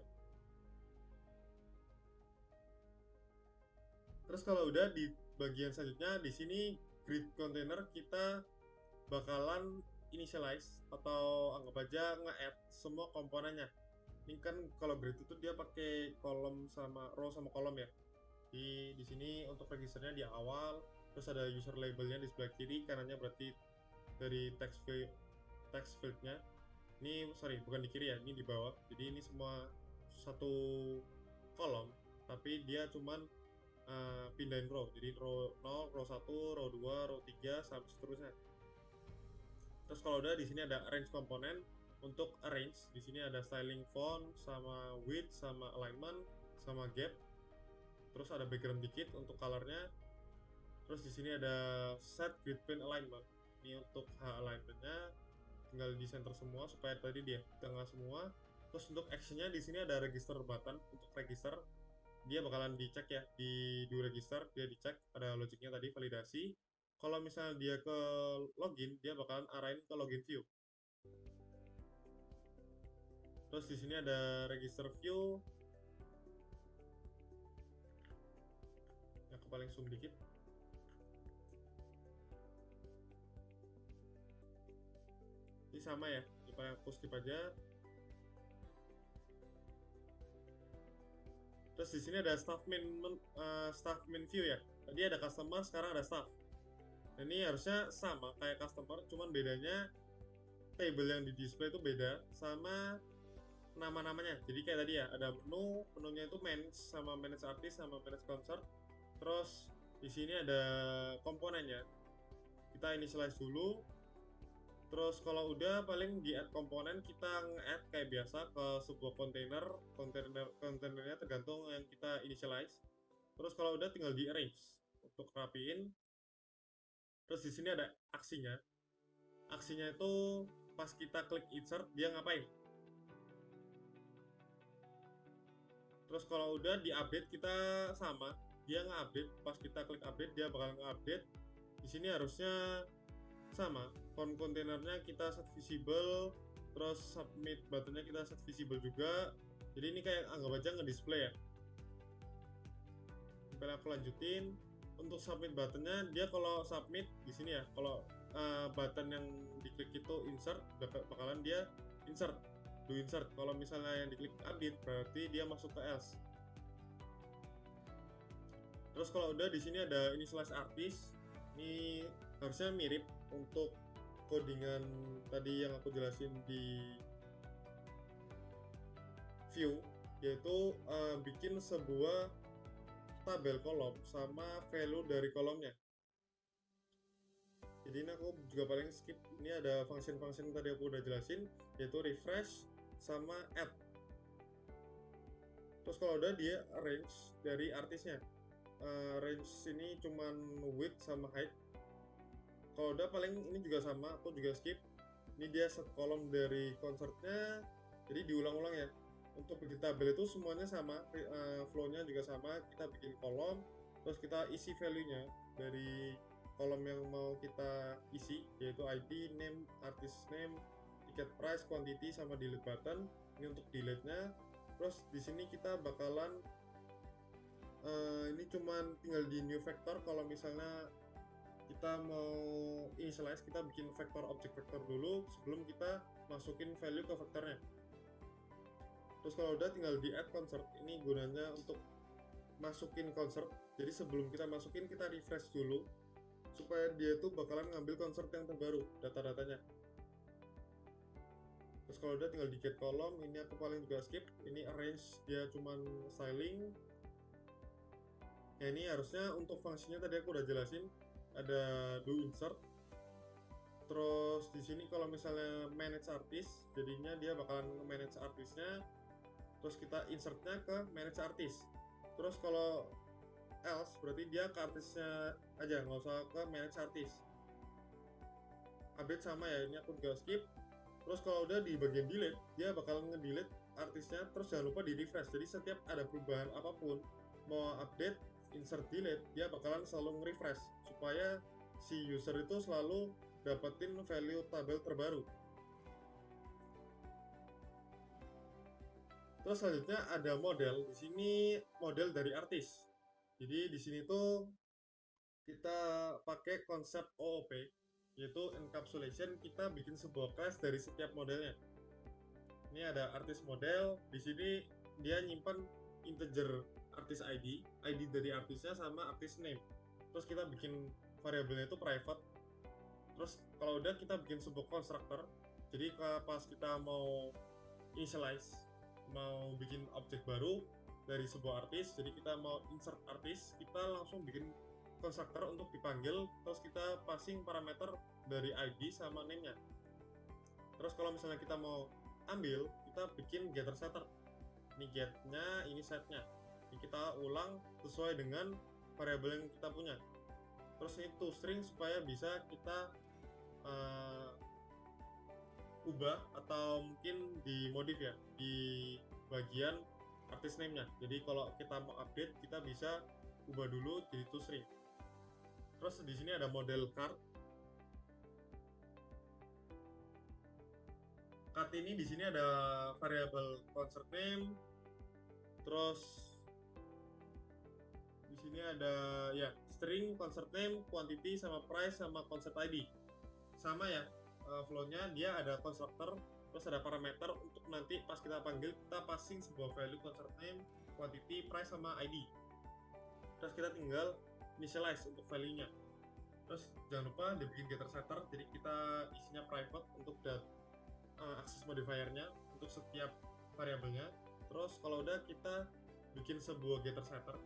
Terus kalau udah di bagian selanjutnya di sini grid container kita bakalan initialize atau anggap aja nge-add semua komponennya. Ini kan kalau grid itu dia pakai kolom sama row sama kolom ya. Di sini untuk registernya di awal, terus ada user labelnya di sebelah kiri, kanannya berarti dari text fieldnya. Ini sorry, bukan di kiri ya, ini di bawah. Jadi ini semua satu kolom, tapi dia cuman pindahin row. Jadi row 0, row 1, row 2, row 3 sampai seterusnya. Terus kalau udah di sini ada arrange komponen. Untuk arrange di sini ada styling font sama width sama alignment sama gap. Terus ada background dikit untuk colornya. Terus di sini ada set grid pane alignment. Ini untuk alignmentnya tinggal di center semua supaya tadi dia tengah semua. Terus untuk actionnya di sini ada register button. Untuk register dia bakalan dicek ya di do register, dia dicek ada logiknya tadi validasi. Kalau misalnya dia ke login, dia bakalan arahin ke login view. Terus di sini ada register view. Aku paling zoom dikit. Ini sama ya, ini paling aku skip aja. Terus di sini ada staff main view ya. Tadi ada customer, sekarang ada staff. Dan ini harusnya sama kayak customer, cuman bedanya table yang di display itu beda sama nama-namanya. Jadi kayak tadi ya, ada menunya itu manage sama manage artist sama manage concert. Terus di sini ada komponennya. Kita initialize dulu. Terus kalau udah paling di add komponen kita nge-add kayak biasa ke sebuah kontainernya tergantung yang kita initialize. Terus kalau udah tinggal di arrange untuk rapiin. Terus di sini ada aksinya. Aksinya itu pas kita klik insert dia ngapain? Terus kalau udah di update kita sama, dia nge-update. Pas kita klik update dia bakal nge-update. Di sini harusnya sama, font kontainernya kita set visible, terus submit buttonnya kita set visible juga. Jadi ini kayak anggap aja nge-display ya. Sampai aku lanjutin. Untuk submit buttonnya dia kalau submit di sini ya, kalau button yang diklik itu insert bakalan dia insert, do insert. Kalau misalnya yang diklik update berarti dia masuk ke else. Terus kalau udah di sini ada initialize artist. Ini harusnya mirip untuk codingan tadi yang aku jelasin di view, yaitu bikin sebuah tabel kolom sama value dari kolomnya. Jadi ini aku juga paling skip. Ini ada function-function yang tadi aku udah jelasin, yaitu refresh sama add. Terus kalau udah dia range dari artisnya. Range ini cuman width sama height. Kalau udah paling ini juga sama, aku juga skip. Ini dia set kolom dari concertnya, jadi diulang-ulang ya. Untuk bikin tabel itu semuanya sama, flow-nya juga sama. Kita bikin kolom, terus kita isi value-nya dari kolom yang mau kita isi, yaitu ID, name, artist name, ticket price, quantity, sama delete button. Ini untuk delete-nya. Terus di sini kita bakalan ini cuman tinggal di new vector. Kalau misalnya kita mau initialize, kita bikin vektor objek vektor dulu sebelum kita masukin value ke vektornya. Terus kalau udah tinggal di add concert. Ini gunanya untuk masukin concert. Jadi sebelum kita masukin, kita refresh dulu supaya dia tuh bakalan ngambil concert yang terbaru, data-datanya. Terus kalau udah tinggal di get column. Ini aku paling juga skip. Ini arrange, dia cuman styling. Ya ini harusnya untuk fungsinya tadi aku udah jelasin, ada do insert. Terus di sini kalau misalnya manage artist, jadinya dia bakalan manage artisnya. Terus kita insertnya ke manage artist. Terus kalau else berarti dia ke artisnya aja, nggak usah ke manage artist. Update sama ya, ini aku juga skip. Terus kalau udah di bagian delete, dia bakalan ngedelete artisnya. Terus jangan lupa di refresh. Jadi setiap ada perubahan apapun, mau update, insert, delete, dia bakalan selalu nge-refresh supaya si user itu selalu dapetin value tabel terbaru. Terus selanjutnya ada model. Di sini model dari artis. Jadi di sini tuh kita pakai konsep OOP, yaitu encapsulation. Kita bikin sebuah class dari setiap modelnya. Ini ada artis model. Di sini dia nyimpan integer artis ID, ID dari artisnya sama artis name. Terus kita bikin variabelnya itu private. Terus kalau udah kita bikin sebuah constructor. Jadi pas kita mau initialize, mau bikin objek baru dari sebuah artis, jadi kita mau insert artis, kita langsung bikin constructor untuk dipanggil. Terus kita passing parameter dari ID sama name-nya. Terus kalau misalnya kita mau ambil, kita bikin getter setter. Ini get-nya, ini set-nya. Ini kita ulang sesuai dengan variabel yang kita punya. Terus ini toString supaya bisa kita ubah atau mungkin dimodif ya di bagian artist name-nya. Jadi kalau kita mau update, kita bisa ubah dulu jadi toString. Terus di sini ada model card. Card ini di sini ada variabel concert name. Terus di sini ada ya string, concert name, quantity, sama price, sama concert ID. Sama ya flow-nya, dia ada constructor, terus ada parameter untuk nanti pas kita panggil, kita passing sebuah value concert name, quantity, price, sama ID. Terus kita tinggal initialize untuk value-nya. Terus jangan lupa dibikin getter setter, jadi kita isinya private untuk access modifier-nya untuk setiap variabelnya. Terus kalau udah kita bikin sebuah getter setter.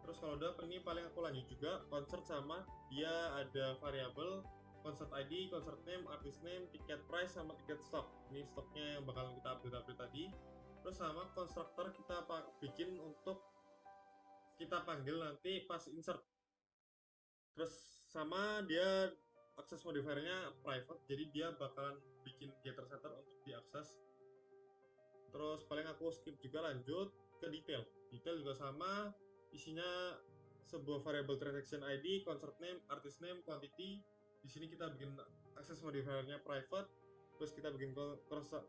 Terus kalau udah ini paling aku lanjut juga concert sama dia ada variabel concert ID, concert name, artist name, ticket price, sama ticket stock. Ini stoknya yang bakalan kita update tadi. Terus sama constructor kita bikin untuk kita panggil nanti pas insert. Terus sama dia akses modifiernya private, jadi dia bakalan bikin getter setter untuk diakses. Terus paling aku skip juga, lanjut ke detail. Detail juga sama, isinya sebuah variable transaction ID, concert name, artist name, quantity. Di sini kita bikin akses modifiernya private. Terus kita bikin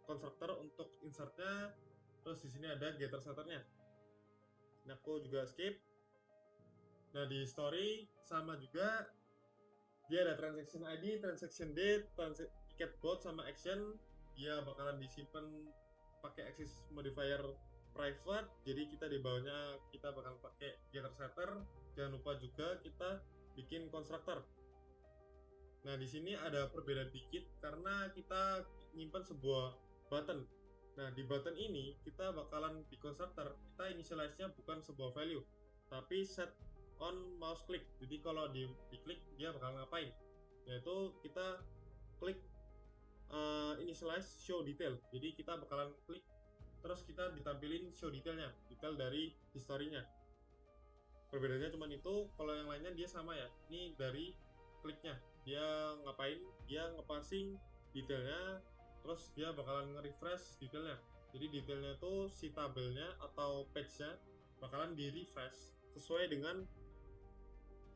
constructor untuk insertnya. Terus di sini ada getter setternya. Ini aku juga skip. Nah di story sama juga, dia ada transaction ID, transaction date, ticket bot, sama action. Dia bakalan disimpan pakai access modifier private. Jadi kita di bawahnya kita bakal pakai getter setter. Jangan lupa juga kita bikin constructor. Nah di sini ada perbedaan dikit karena kita nyimpan sebuah button. Nah di button ini kita bakalan di constructor, kita initialize-nya bukan sebuah value, tapi set on mouse click. Jadi kalau diklik dia bakal ngapain? Yaitu kita klik initialize show detail. Jadi kita bakalan klik terus kita ditampilin show detailnya, detail dari historinya. Perbedaannya cuma itu, kalau yang lainnya dia sama ya. Ini dari kliknya, dia ngapain? Dia ngepassing detailnya, terus dia bakalan nge-refresh detailnya. Jadi detailnya itu si tabelnya atau page-nya bakalan di-refresh sesuai dengan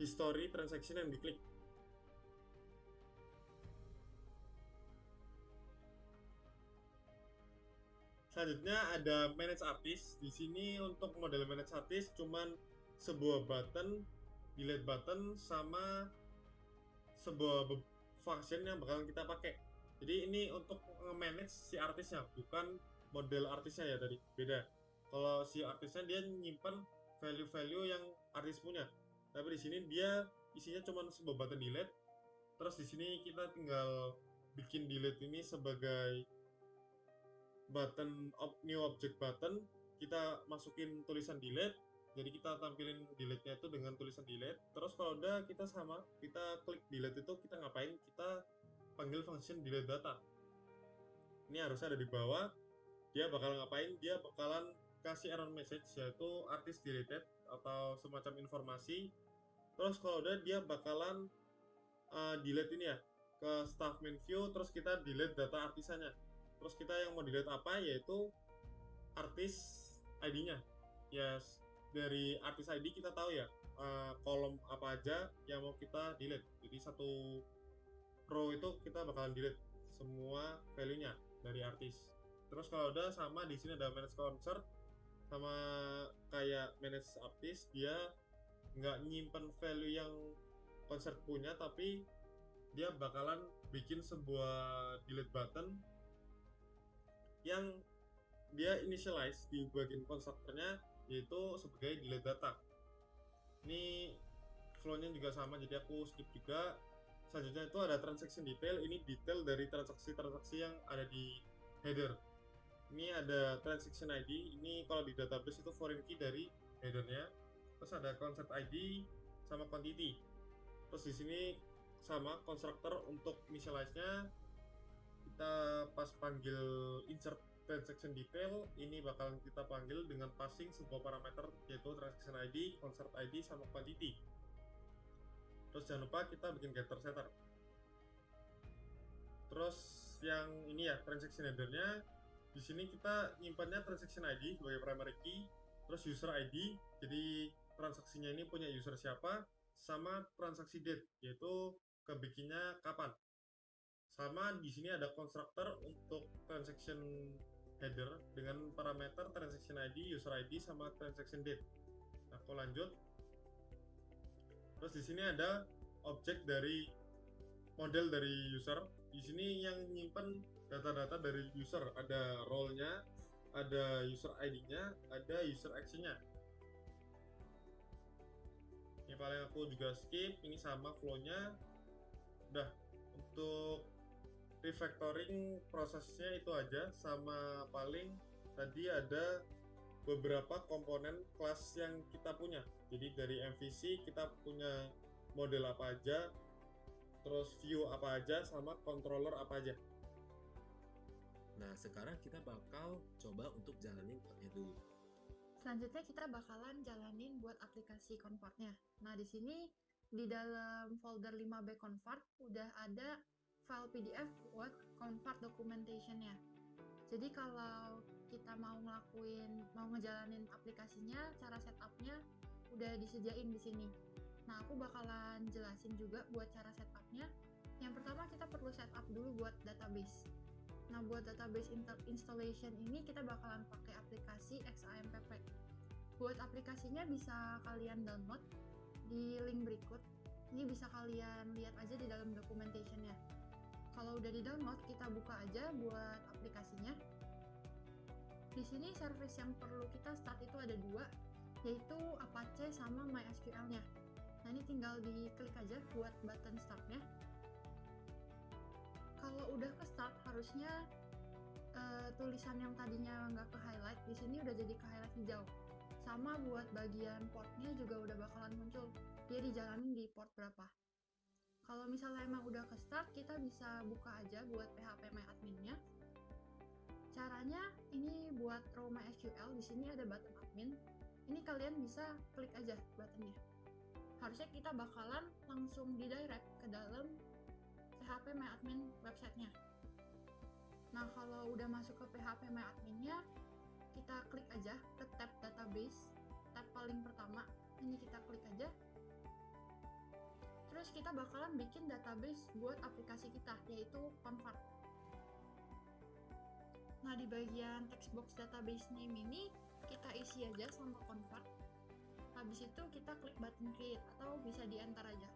history transaction yang diklik. Selanjutnya ada manage artist. Di sini untuk model manage artist cuman sebuah button, delete button sama sebuah function yang bakalan kita pakai. Jadi ini untuk manage si artisnya, bukan model artisnya ya, tadi beda. Kalau si artisnya dia nyimpan value-value yang artis punya, tapi di sini dia isinya cuma sebuah button delete. Terus di sini kita tinggal bikin delete ini sebagai button new object button, kita masukin tulisan delete. Jadi kita tampilin delete-nya itu dengan tulisan delete. Terus kalau udah kita klik delete itu kita ngapain? Kita panggil function delete data. Ini harusnya ada di bawah. Dia bakal ngapain? Dia bakalan kasih error message yaitu artist deleted atau semacam informasi. Terus kalau udah dia bakalan delete ini ya ke staff main view, terus kita delete data artisannya. Terus kita yang mau delete apa? Yaitu artis ID-nya. Yes, dari artis ID kita tahu ya kolom apa aja yang mau kita delete. Jadi satu row itu kita bakalan delete semua value-nya dari artis. Terus kalau udah sama di sini ada manage concert, sama kayak manage artist, dia nggak nyimpen value yang concert punya, tapi dia bakalan bikin sebuah delete button yang dia initialize di bagian konstruktornya, yaitu sebagai delete data. Ini flow-nya juga sama, jadi aku skip juga. Selanjutnya itu ada transaction detail. Ini detail dari transaksi-transaksi yang ada di header. Ini ada transaction ID. Ini kalau di database itu foreign key dari headernya. Terus ada concert ID sama quantity. Terus di sini sama constructor untuk initialize-nya. Kita pas panggil insert transaction detail, ini bakalan kita panggil dengan passing sebuah parameter yaitu transaction ID, concert ID, sama quantity. Terus jangan lupa kita bikin getter setter. Terus yang ini ya transaction header-nya, di sini kita nyimpannya transaction ID sebagai primary key, terus user ID, jadi transaksinya ini punya user siapa, sama transaksi date, yaitu kebikinnya kapan. Sama di sini ada constructor untuk transaction header dengan parameter transaction ID, user ID, sama transaction date. Nah, aku lanjut. Terus di sini ada objek dari model dari user. Di sini yang nyimpen data-data dari user, ada role-nya, ada user ID-nya, ada user action-nya. Ini paling aku juga skip, ini sama flow-nya. Udah, untuk refactoring prosesnya itu aja, sama paling tadi ada beberapa komponen kelas yang kita punya. Jadi dari MVC kita punya model apa aja, terus view apa aja, sama controller apa aja. Nah, sekarang kita bakal coba untuk jalanin code-nya dulu. Selanjutnya kita bakalan jalanin buat aplikasi convert-nya. Nah, di sini di dalam folder 5B convert udah ada file PDF buat convert documentation-nya. Jadi kalau kita mau ngejalanin aplikasinya, cara setup-nya udah disediain di sini. Nah, aku bakalan jelasin juga buat cara setup-nya. Yang pertama kita perlu setup dulu buat database. Nah, buat database installation ini kita bakalan pakai aplikasi XAMPP. Buat aplikasinya bisa kalian download di link berikut. Ini bisa kalian lihat aja di dalam documentation-nya. Kalau udah di-download, kita buka aja buat aplikasinya. Di sini service yang perlu kita start itu ada dua, yaitu Apache sama MySQL-nya. Nah, ini tinggal diklik aja buat button start-nya. Kalau udah ke start, harusnya tulisan yang tadinya nggak ke highlight, di sini udah jadi ke highlight hijau. Sama buat bagian portnya juga udah bakalan muncul, dia dijalanin di port berapa. Kalau misalnya emang udah ke start, kita bisa buka aja buat PHP MyAdmin-nya. Caranya ini buat row MySQL, di sini ada button admin. Ini kalian bisa klik aja buttonnya. Harusnya kita bakalan langsung didirect ke dalam PHP MyAdmin websitenya. Nah, kalau udah masuk ke PHP MyAdmin-nya, kita klik aja ke tab database, tab paling pertama. Ini kita klik aja. Terus kita bakalan bikin database buat aplikasi kita, yaitu Convert. Nah, di bagian text box database name ini, kita isi aja sama Convert. Habis itu kita klik button create, atau bisa di-enter aja.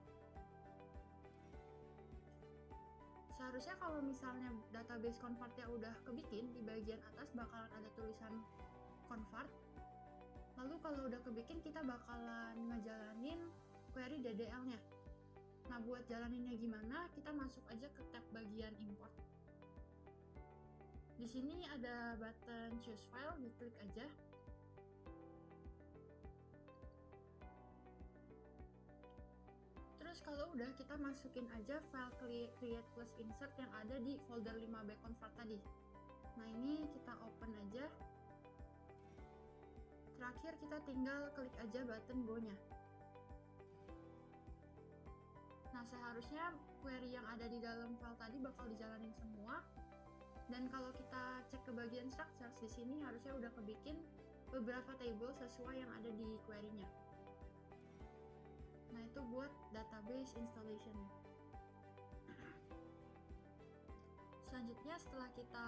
Seharusnya kalau misalnya database Convert-nya udah kebikin, di bagian atas bakalan ada tulisan Convert. Lalu kalau udah kebikin, kita bakalan ngejalanin query DDL-nya. Nah, buat jalaninnya gimana, kita masuk aja ke tab bagian import. Di sini ada button choose file, diklik aja. Terus kalau udah, kita masukin aja file create plus insert yang ada di folder 5B convert tadi. Nah, ini kita open aja. Terakhir kita tinggal klik aja button go-nya. Nah, seharusnya query yang ada di dalam file tadi bakal dijalanin semua. Dan kalau kita cek ke bagian structures, di sini harusnya udah kebikin beberapa table sesuai yang ada di query-nya. Nah, itu buat database installation. Selanjutnya, setelah kita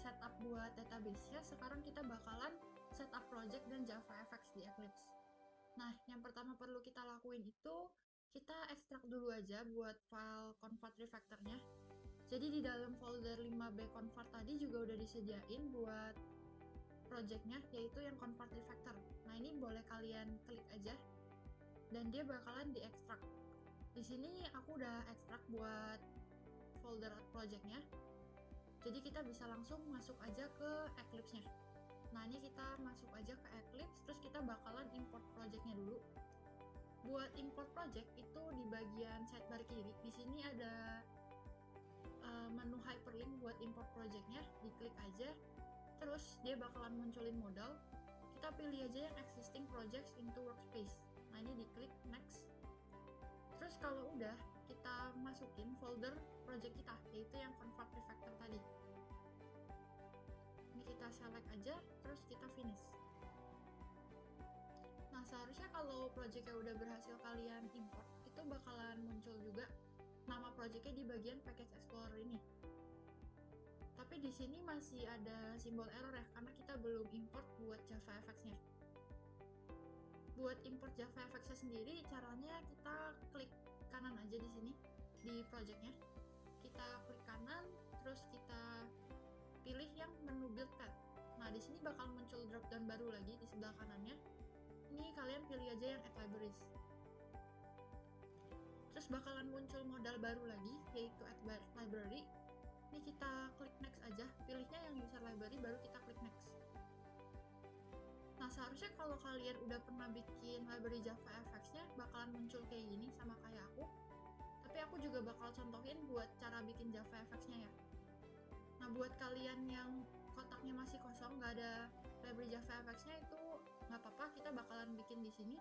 setup buat database-nya, sekarang kita bakalan setup project dan JavaFX di Eclipse. Nah, yang pertama perlu kita lakuin itu, kita ekstrak dulu aja buat file convert refactor-nya. Jadi di dalam folder 5B convert tadi juga udah disediain buat project-nya, yaitu yang convert refactor. Nah, ini boleh kalian klik aja dan dia bakalan diekstrak. Di sini aku udah ekstrak buat folder project-nya. Jadi kita bisa langsung masuk aja ke Eclipse-nya. Nah, ini kita masuk aja ke Eclipse, terus kita bakalan import project-nya dulu. Buat import project itu di bagian sidebar kiri, di sini ada menu hyperlink buat import project-nya, diklik aja, terus dia bakalan munculin modal. Kita pilih aja yang existing projects into workspace. Nah, ini diklik next. Terus kalau udah, kita masukin folder project kita, yaitu yang convert refactor tadi. Ini kita select aja, terus kita finish. Nah, seharusnya kalau project-nya udah berhasil kalian import, itu bakalan muncul juga nama project-nya di bagian Package Explorer ini. Tapi di sini masih ada simbol error ya, karena kita belum import buat JavaFX-nya. Buat import JavaFX-nya sendiri, caranya kita klik kanan aja di sini, di project-nya. Kita klik kanan, terus kita pilih yang menu build path. Nah, di sini bakal muncul drop-down baru lagi di sebelah kanannya. Ini kalian pilih aja yang add libraries. Terus bakalan muncul modal baru lagi, yaitu add library. Ini kita klik next aja, pilihnya yang user library, baru kita klik next. Nah, seharusnya kalau kalian udah pernah bikin library JavaFX-nya, bakalan muncul kayak gini sama kayak aku. Tapi aku juga bakal contohin buat cara bikin JavaFX-nya ya. Nah, buat kalian yang kotaknya masih kosong, nggak ada library JavaFX-nya, itu nggak apa-apa, kita bakalan bikin di sini.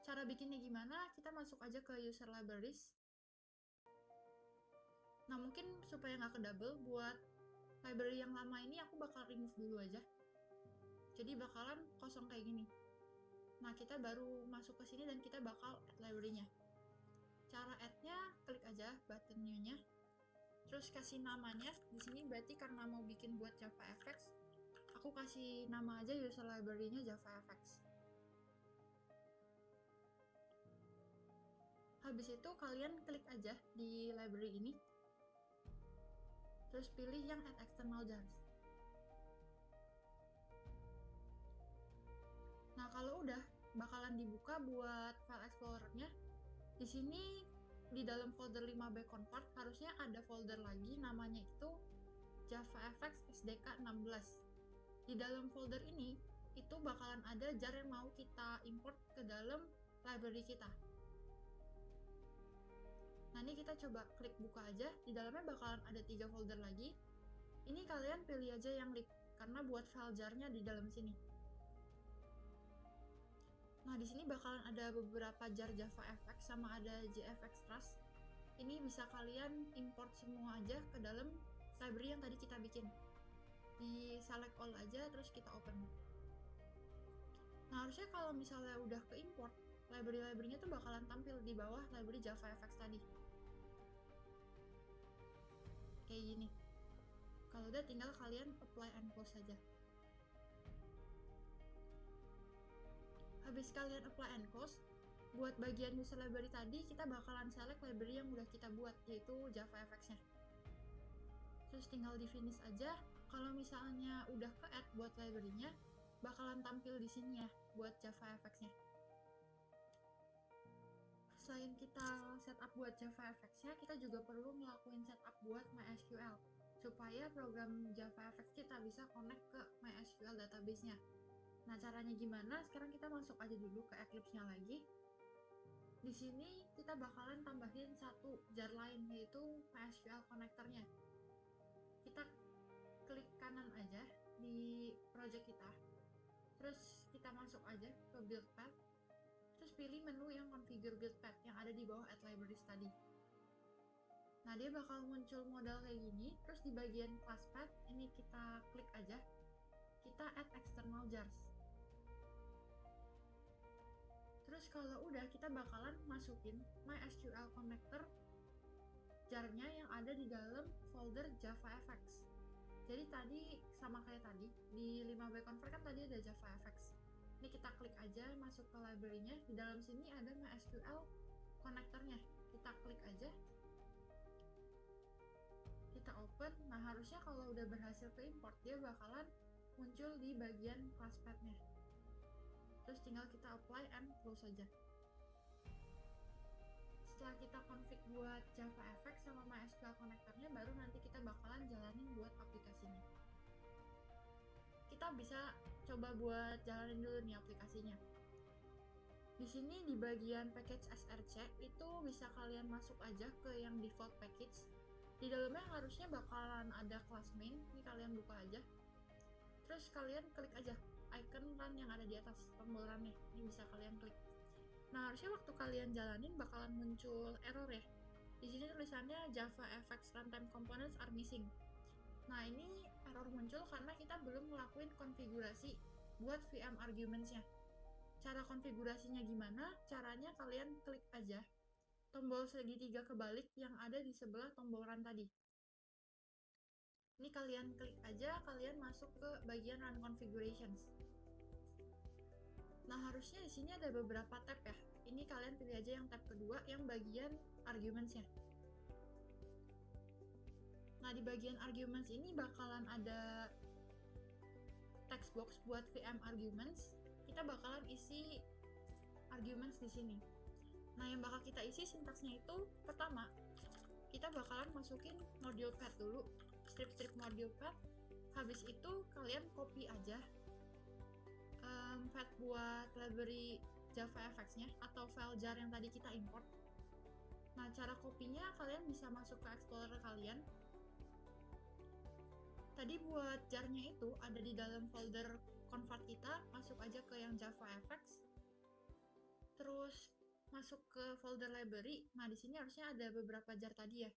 Cara bikinnya gimana? Kita masuk aja ke user libraries. Nah, mungkin supaya nggak ke double, buat library yang lama ini aku bakal remove dulu aja. Jadi bakalan kosong kayak gini. Nah, kita baru masuk ke sini dan kita bakal add library-nya. Cara add-nya, klik aja button new-nya. Terus kasih namanya. Di sini berarti karena mau bikin buat JavaFX, aku kasih nama aja user library-nya JavaFX. Habis itu kalian klik aja di library ini. Terus pilih yang add external jars. Nah, kalau udah, bakalan dibuka buat file explorer-nya. Di sini di dalam folder 5B convert harusnya ada folder lagi, namanya itu JavaFX SDK 16. Di dalam folder ini itu bakalan ada jar yang mau kita import ke dalam library kita. Nah, ini kita coba klik buka aja. Di dalamnya bakalan ada 3 folder lagi. Ini kalian pilih aja yang lib, karena buat file jar-nya di dalam sini. Nah, di sini bakalan ada beberapa jar JavaFX sama ada JFX-Trust. Ini bisa kalian import semua aja ke dalam library yang tadi kita bikin. Di select all aja, terus kita open. Nah, harusnya kalau misalnya udah ke import, library-library-nya tuh bakalan tampil di bawah library JavaFX tadi. Kayak gini. Kalau udah, tinggal kalian apply and close saja. Habis kalian apply and close, buat bagian user library tadi, kita bakalan select library yang udah kita buat, yaitu JavaFX-nya. Terus tinggal di finish aja. Kalau misalnya udah ke add buat library-nya, bakalan tampil di sini ya, buat JavaFX-nya. Selain kita setup buat JavaFX-nya, kita juga perlu ngelakuin setup buat MySQL, supaya program JavaFX kita bisa connect ke MySQL database-nya. Nah, caranya gimana? Sekarang kita masuk aja dulu ke Eclipse-nya lagi. Di sini kita bakalan tambahin satu jar lain, yaitu MySQL connector-nya. Kita klik kanan aja di project kita. Terus kita masuk aja ke build path. Terus pilih menu yang configure build path yang ada di bawah add libraries tadi. Nah, dia bakal muncul modal kayak gini. Terus di bagian class path, ini kita klik aja. Kita add external jars. Terus kalau udah, kita bakalan masukin MySQL connector jarnya yang ada di dalam folder JavaFX. Jadi tadi sama kayak tadi, di 5B convert kan tadi ada JavaFX. Ini kita klik aja, masuk ke library-nya. Di dalam sini ada MySQL connector-nya. Kita klik aja. Kita open. Nah, harusnya kalau udah berhasil ke import, dia bakalan muncul di bagian class path-nya. Terus tinggal kita apply and close aja. Setelah kita config buat JavaFX sama MySQL connector-nya, baru nanti kita bakalan jalanin buat aplikasinya. Kita bisa coba buat jalanin dulu nih aplikasinya. Di sini di bagian package src itu bisa kalian masuk aja ke yang default package. Di dalamnya harusnya bakalan ada class main. Ini kalian buka aja. Terus kalian klik aja icon run yang ada di atas, tombol run-nya. Ini bisa kalian klik. Nah, harusnya waktu kalian jalanin bakalan muncul error ya. Di sini tulisannya JavaFX runtime components are missing. Nah, ini error muncul karena kita belum ngelakuin konfigurasi buat VM arguments-nya. Cara konfigurasinya gimana? Caranya kalian klik aja tombol segitiga kebalik yang ada di sebelah tombol run tadi. Ini kalian klik aja, kalian masuk ke bagian run configurations. Nah, harusnya di sini ada beberapa tab ya. Ini kalian pilih aja yang tab kedua, yang bagian arguments-nya. Nah, di bagian arguments ini bakalan ada text box buat VM arguments. Kita bakalan isi arguments di sini. Nah, yang bakal kita isi sintaksnya itu, pertama, kita bakalan masukin module path dulu, strip module path. Habis itu kalian copy aja path buat library JavaFX-nya atau file jar yang tadi kita import. Nah, cara copy-nya kalian bisa masuk ke Explorer kalian. Tadi buat jar-nya itu ada di dalam folder convert kita, masuk aja ke yang JavaFX. Terus masuk ke folder library. Nah, di sini harusnya ada beberapa jar tadi ya.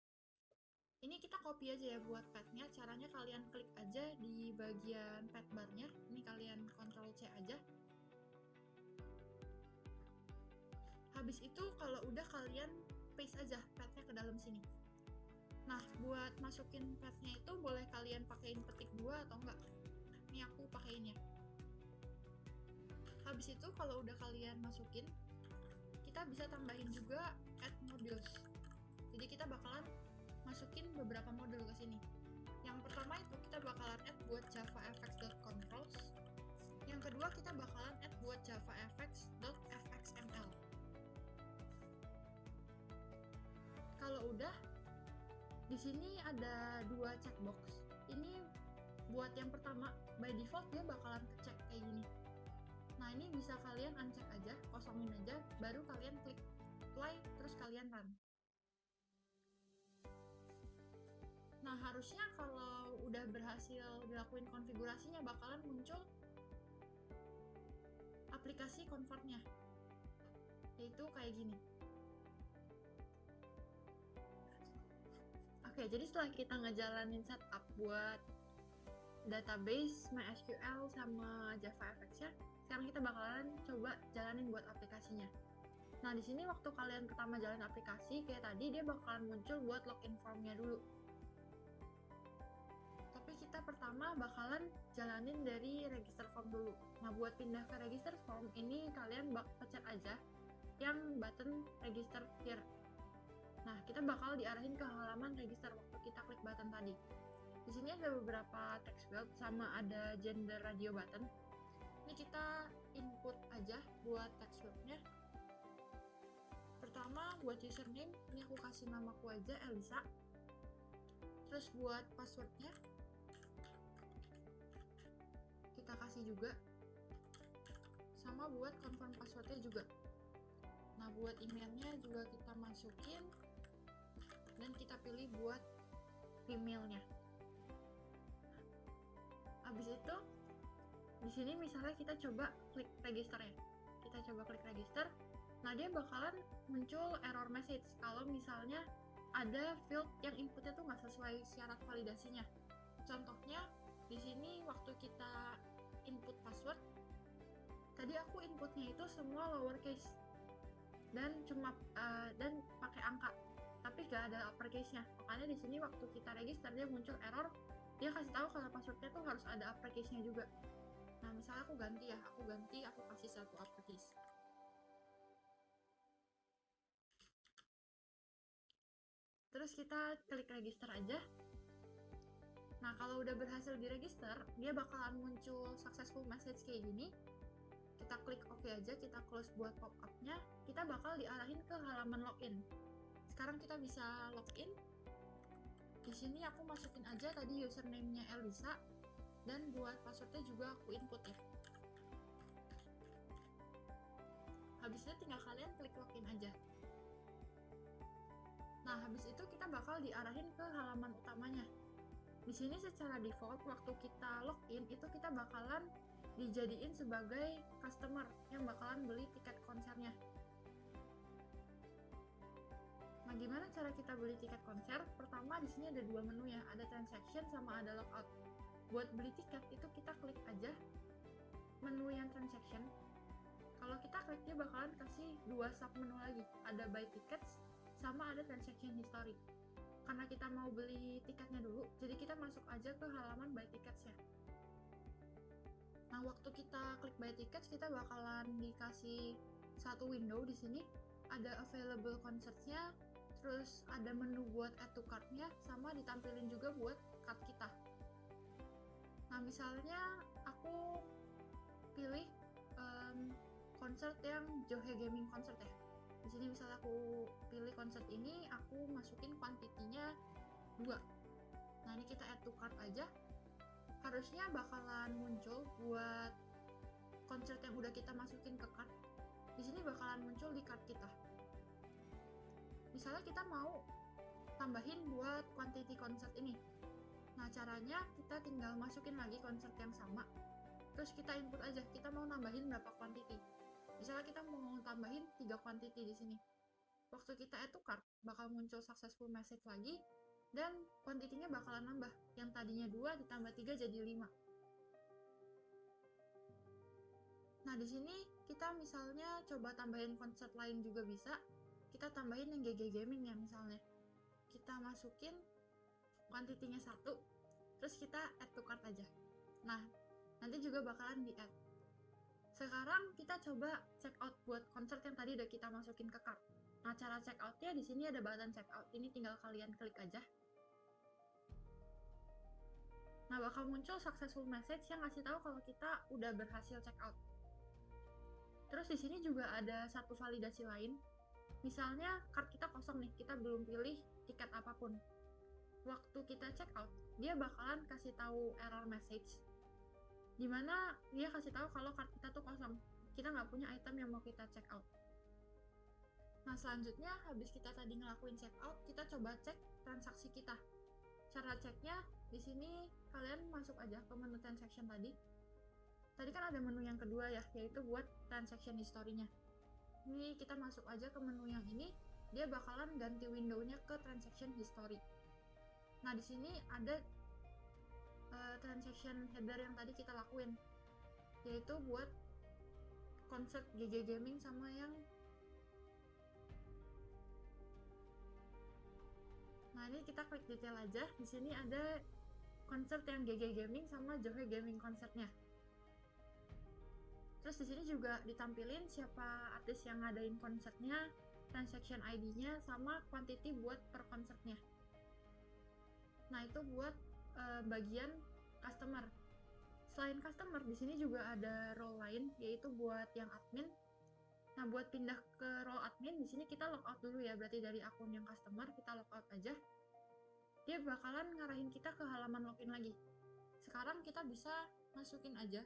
Ini kita copy aja ya buat path-nya. Caranya kalian klik aja di bagian path bar-nya. Ini kalian Ctrl C aja. Habis itu kalau udah kalian paste aja path-nya ke dalam sini. Nah, buat masukin path-nya itu boleh kalian pakein petik 2 atau enggak. Ini aku pakeinnya. Habis itu kalau udah kalian masukin, kita bisa tambahin juga add modules. Jadi kita bakalan masukin beberapa modul ke sini. Yang pertama itu kita bakalan add buat javafx.controls. Yang kedua kita bakalan add buat javafx.fxml. Kalau udah, di sini ada 2 checkbox. Ini buat yang pertama, by default dia bakalan kecek kayak gini. Nah, ini bisa kalian uncheck aja, kosongin aja, baru kalian klik apply, terus kalian run. Nah, harusnya kalau udah berhasil dilakuin konfigurasinya bakalan muncul aplikasi convertnya, yaitu kayak gini. Oke, jadi setelah kita ngejalanin setup buat database MySQL sama JavaFX-nya, sekarang kita bakalan coba jalanin buat aplikasinya. Nah, di sini waktu kalian pertama jalan aplikasi, kayak tadi dia bakalan muncul buat login form-nya dulu. Tapi kita pertama bakalan jalanin dari register form dulu. Nah, buat pindah ke register form ini kalian pencet aja yang button register here. Nah, kita bakal diarahin ke halaman register waktu kita klik button tadi. Di sini ada beberapa text field sama ada gender radio button. Ini kita input aja buat text fieldnya. Pertama buat username, ini aku kasih namaku aja Elisa. Terus buat passwordnya kita kasih juga. Sama buat confirm passwordnya juga. Nah, buat emailnya juga kita masukin dan kita pilih buat emailnya. Habis itu di sini misalnya kita coba klik register ya. Kita coba klik register. Nah, dia bakalan muncul error message kalau misalnya ada field yang inputnya tuh nggak sesuai syarat validasinya. Contohnya di sini waktu kita input password, tadi aku inputnya itu semua lowercase dan cuma dan pakai angka, tapi nggak ada uppercase-nya. Makanya di sini waktu kita register dia muncul error. Dia kasih tahu kalau passwordnya tuh harus ada uppercase-nya juga. Nah, misalnya aku ganti ya, aku kasih satu uppercase. Terus kita klik register aja. Nah, kalau udah berhasil diregister, dia bakalan muncul successful message kayak gini. Kita klik OK aja, kita close buat pop-up-nya. Kita bakal diarahin ke halaman login. Sekarang kita bisa login. Di sini aku masukin aja tadi username-nya Elisa dan buat passwordnya juga aku input ya. Habis itu tinggal kalian klik login aja. Nah, habis itu kita bakal diarahin ke halaman utamanya. Di sini secara default waktu kita login itu kita bakalan dijadiin sebagai customer yang bakalan beli tiket konsernya. Nah, gimana cara kita beli tiket konser? Pertama di sini ada dua menu ya, ada transaction sama ada logout. Buat beli tiket itu kita klik aja menu yang transaction. Kalau kita klik dia bakalan kasih dua sub menu lagi, ada buy tickets sama ada transaction history. Karena kita mau beli tiketnya dulu, jadi kita masuk aja ke halaman buy tickets ya. Nah, waktu kita klik buy tickets kita bakalan dikasih satu window di sini, ada available concerts-nya, terus ada menu buat add to cart-nya, sama ditampilin juga buat card kita. Nah, misalnya aku pilih konser yang Johe Gaming Concert ya. Di sini misalnya aku pilih konser ini, aku masukin kuantitinya 2. Nah, ini kita add to cart aja. Harusnya bakalan muncul buat konser yang udah kita masukin ke cart. Di sini bakalan muncul di cart kita. Misalnya kita mau tambahin buat quantity konser ini. Nah, caranya kita tinggal masukin lagi konser yang sama. Terus kita input aja, kita mau nambahin berapa quantity. Misalnya kita mau tambahin 3 quantity di sini. Waktu kita add to cart, bakal muncul successful message lagi, dan quantity-nya bakalan nambah. Yang tadinya 2 ditambah 3 jadi 5. Nah, di sini kita misalnya coba tambahin konsep lain juga bisa. Kita tambahin yang GG Gaming ya misalnya. Kita masukin quantity-nya 1, terus kita add to cart aja. Nah, nanti juga bakalan di-add. Sekarang kita coba check out buat konser yang tadi udah kita masukin ke cart. Nah, cara check out-nya di sini ada button check out. Ini tinggal kalian klik aja. Nah, bakal muncul successful message yang ngasih tahu kalau kita udah berhasil check out. Terus di sini juga ada satu validasi lain. Misalnya cart kita kosong nih, kita belum pilih tiket apapun. Waktu kita check out, dia bakalan kasih tahu error message, dimana dia kasih tahu kalau cart kita tuh kosong. kita nggak punya item yang mau kita check out. Nah, selanjutnya habis kita tadi ngelakuin check out, kita coba cek transaksi kita. Cara ceknya di sini kalian masuk aja ke menu transaction tadi. Tadi kan ada menu yang kedua ya, yaitu buat transaction history-nya. Ini kita masuk aja ke menu yang ini, dia bakalan ganti window-nya ke transaction history. Nah, di sini ada transaction header yang tadi kita lakuin, yaitu buat concert GG Gaming sama yang Nah, ini kita klik detail aja. Di sini ada concert yang GG Gaming sama Johe Gaming konsernya. Terus di sini juga ditampilin siapa artis yang ngadain konsernya, transaction ID-nya, sama quantity buat per konsernya. Nah, itu buat bagian customer. Selain customer, di sini juga ada role lain, yaitu buat yang admin. Nah, buat pindah ke role admin, di sini kita logout dulu ya, berarti dari akun yang customer, kita logout aja. Dia bakalan ngarahin kita ke halaman login lagi. Sekarang kita bisa masukin aja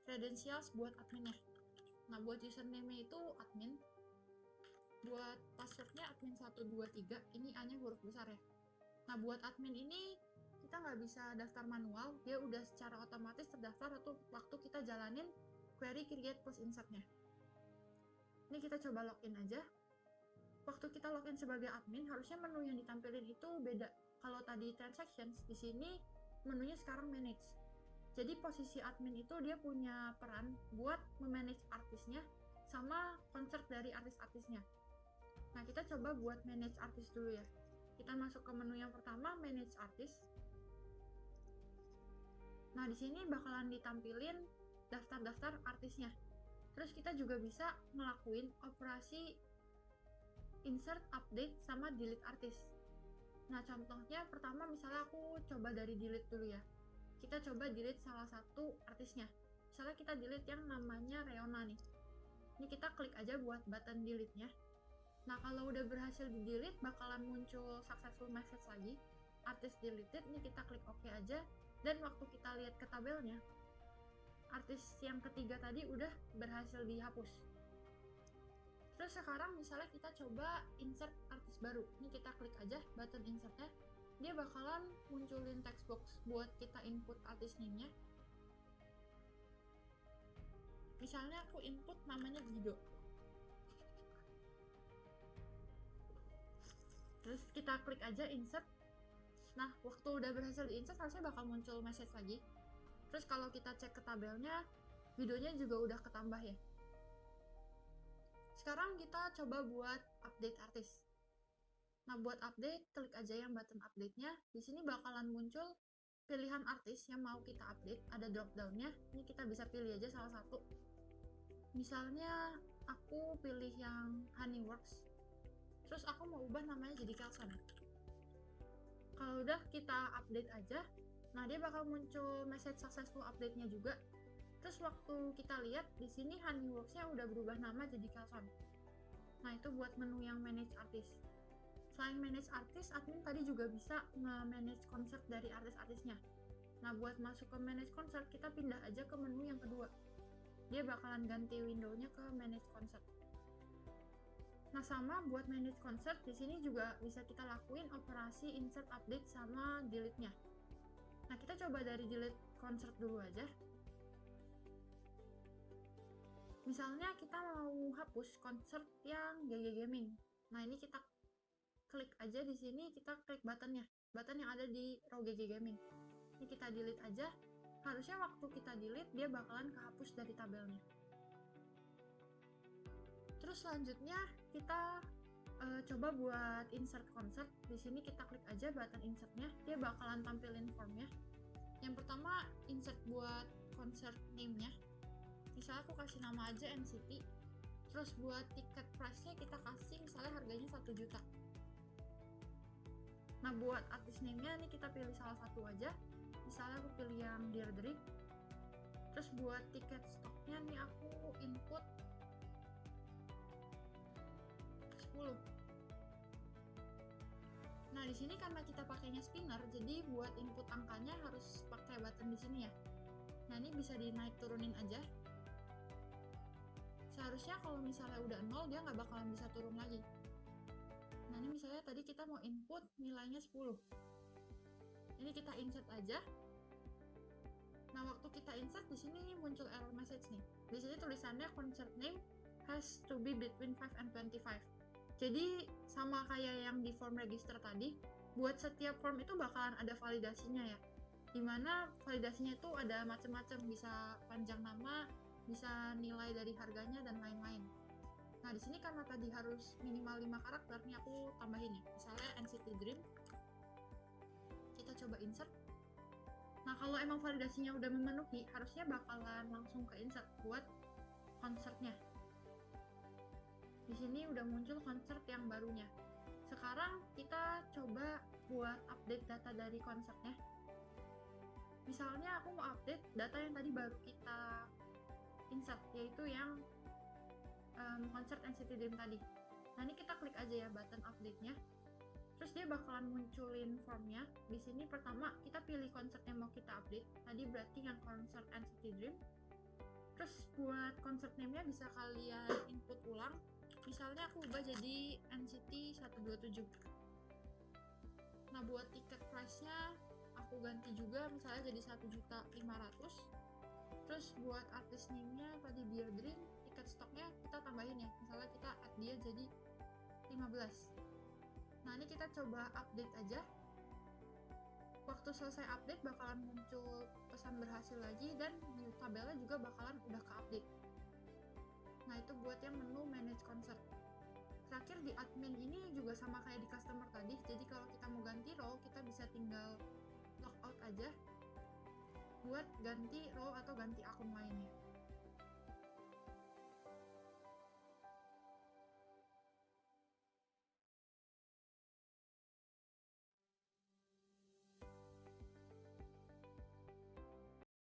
credentials buat adminnya. Nah, buat username-nya itu admin. Buat passwordnya admin 123, ini A-nya huruf besar ya. Nah, buat admin ini, kita nggak bisa daftar manual, dia udah secara otomatis terdaftar waktu kita jalanin query create post insert-nya. Ini kita coba login aja. Waktu kita login sebagai admin, harusnya menu yang ditampilin itu beda. Kalau tadi transactions, di sini menunya sekarang manage. Jadi posisi admin itu dia punya peran buat memanage artisnya sama concert dari artis-artisnya. Nah, kita coba buat manage artis dulu ya. Kita masuk ke menu yang pertama, manage artis. Nah, di sini bakalan ditampilin daftar-daftar artisnya. Terus kita juga bisa ngelakuin operasi insert, update, sama delete artis. Nah, contohnya pertama misalnya aku coba dari delete dulu ya. Kita coba delete salah satu artisnya. Misalnya kita delete yang namanya Reona nih. Ini kita klik aja buat button delete-nya. Nah, kalau udah berhasil di-delete, bakalan muncul successful message lagi. Artis deleted, ini kita klik OK aja. Dan waktu kita lihat ke tabelnya, artis yang ketiga tadi udah berhasil dihapus. Terus sekarang misalnya kita coba insert artis baru. Ini kita klik aja button insert-nya. Dia bakalan munculin text box buat kita input artis name-nya. Misalnya aku input namanya Guido. Terus kita klik aja insert. Nah, waktu udah berhasil di-insert, harusnya bakal muncul message lagi. Terus kalau kita cek ke tabelnya, videonya juga udah ketambah ya. Sekarang kita coba buat update artis. Nah, buat update, klik aja yang button update-nya. Di sini bakalan muncul pilihan artis yang mau kita update. Ada drop-down-nya. Ini kita bisa pilih aja salah satu. Misalnya, aku pilih yang Honeyworks. Terus aku mau ubah namanya jadi Kelson. Kalau udah kita update aja, nah dia bakal muncul message successful update-nya juga. Terus waktu kita lihat di sini Honeyworks-nya udah berubah nama jadi Kelson. Nah, itu buat menu yang manage artist. Selain manage artist, admin tadi juga bisa nge-manage concert dari artis-artisnya. Nah, buat masuk ke manage concert, kita pindah aja ke menu yang kedua. Dia bakalan ganti window-nya ke manage concert. Nah, sama buat manage concert, di sini juga bisa kita lakuin operasi insert, update, sama delete-nya. Nah, kita coba dari delete concert dulu aja. Misalnya kita mau hapus concert yang GG Gaming. Nah, ini kita klik aja di sini, kita klik button-nya. Button yang ada di row GG Gaming. Ini kita delete aja. Harusnya waktu kita delete, dia bakalan kehapus dari tabelnya. Terus selanjutnya kita coba buat insert concert. Di sini kita klik aja button insert-nya, dia bakalan tampilin form-nya. Yang pertama, insert buat concert name-nya. Misalnya aku kasih nama aja NCT. Terus buat tiket price-nya kita kasih misalnya harganya 1 juta. Nah, buat artis name-nya ini kita pilih salah satu aja. Misalnya aku pilih yang Deirdre. Terus buat tiket stoknya nih aku input 10. Nah, di sini karena kita pakainya spinner, jadi buat input angkanya harus pakai button di sini ya. Nah, ini bisa dinaik turunin aja. seharusnya kalau misalnya udah 0 dia nggak bakalan bisa turun lagi. Nah ini misalnya tadi kita mau input nilainya 10. Ini kita insert aja. Nah waktu kita insert di sini muncul error message nih. Di sini tulisannya concert name has to be between 5 and 25. Jadi sama kayak yang di form register tadi, buat setiap form itu bakalan ada validasinya ya. Dimana validasinya itu ada macam-macam, bisa panjang nama, bisa nilai dari harganya dan lain-lain. Nah di sini karena tadi harus minimal 5 karakter, nih aku tambahin ya. Misalnya NCT Dream, kita coba insert. Nah kalau emang validasinya udah memenuhi, harusnya bakalan langsung ke insert buat konsernya. Di sini udah muncul konsert yang barunya. Sekarang kita coba buat update data dari konsernya. Misalnya aku mau update data yang tadi baru kita insert, yaitu yang konsert NCT Dream tadi. Nah ini kita klik aja ya button update-nya. Terus dia bakalan munculin formnya. Di sini pertama kita pilih konsert yang mau kita update. Tadi berarti yang konsert NCT Dream. Terus buat konsert name-nya bisa kalian input ulang. Misalnya aku ubah jadi NCT 127. Nah buat tiket price-nya aku ganti juga, misalnya jadi 1.500.000. Terus buat artis name-nya tadi Dear Dream, tiket stoknya kita tambahin ya, misalnya kita add dia jadi 15. Nah ini kita coba update aja. Waktu selesai update bakalan muncul pesan berhasil lagi, dan di tabelnya juga bakalan udah ke-update. Nah itu buat yang menu manage concert. Terakhir di admin ini juga sama kayak di customer tadi, jadi kalau kita mau ganti role kita bisa tinggal logout aja buat ganti role atau ganti akun lainnya.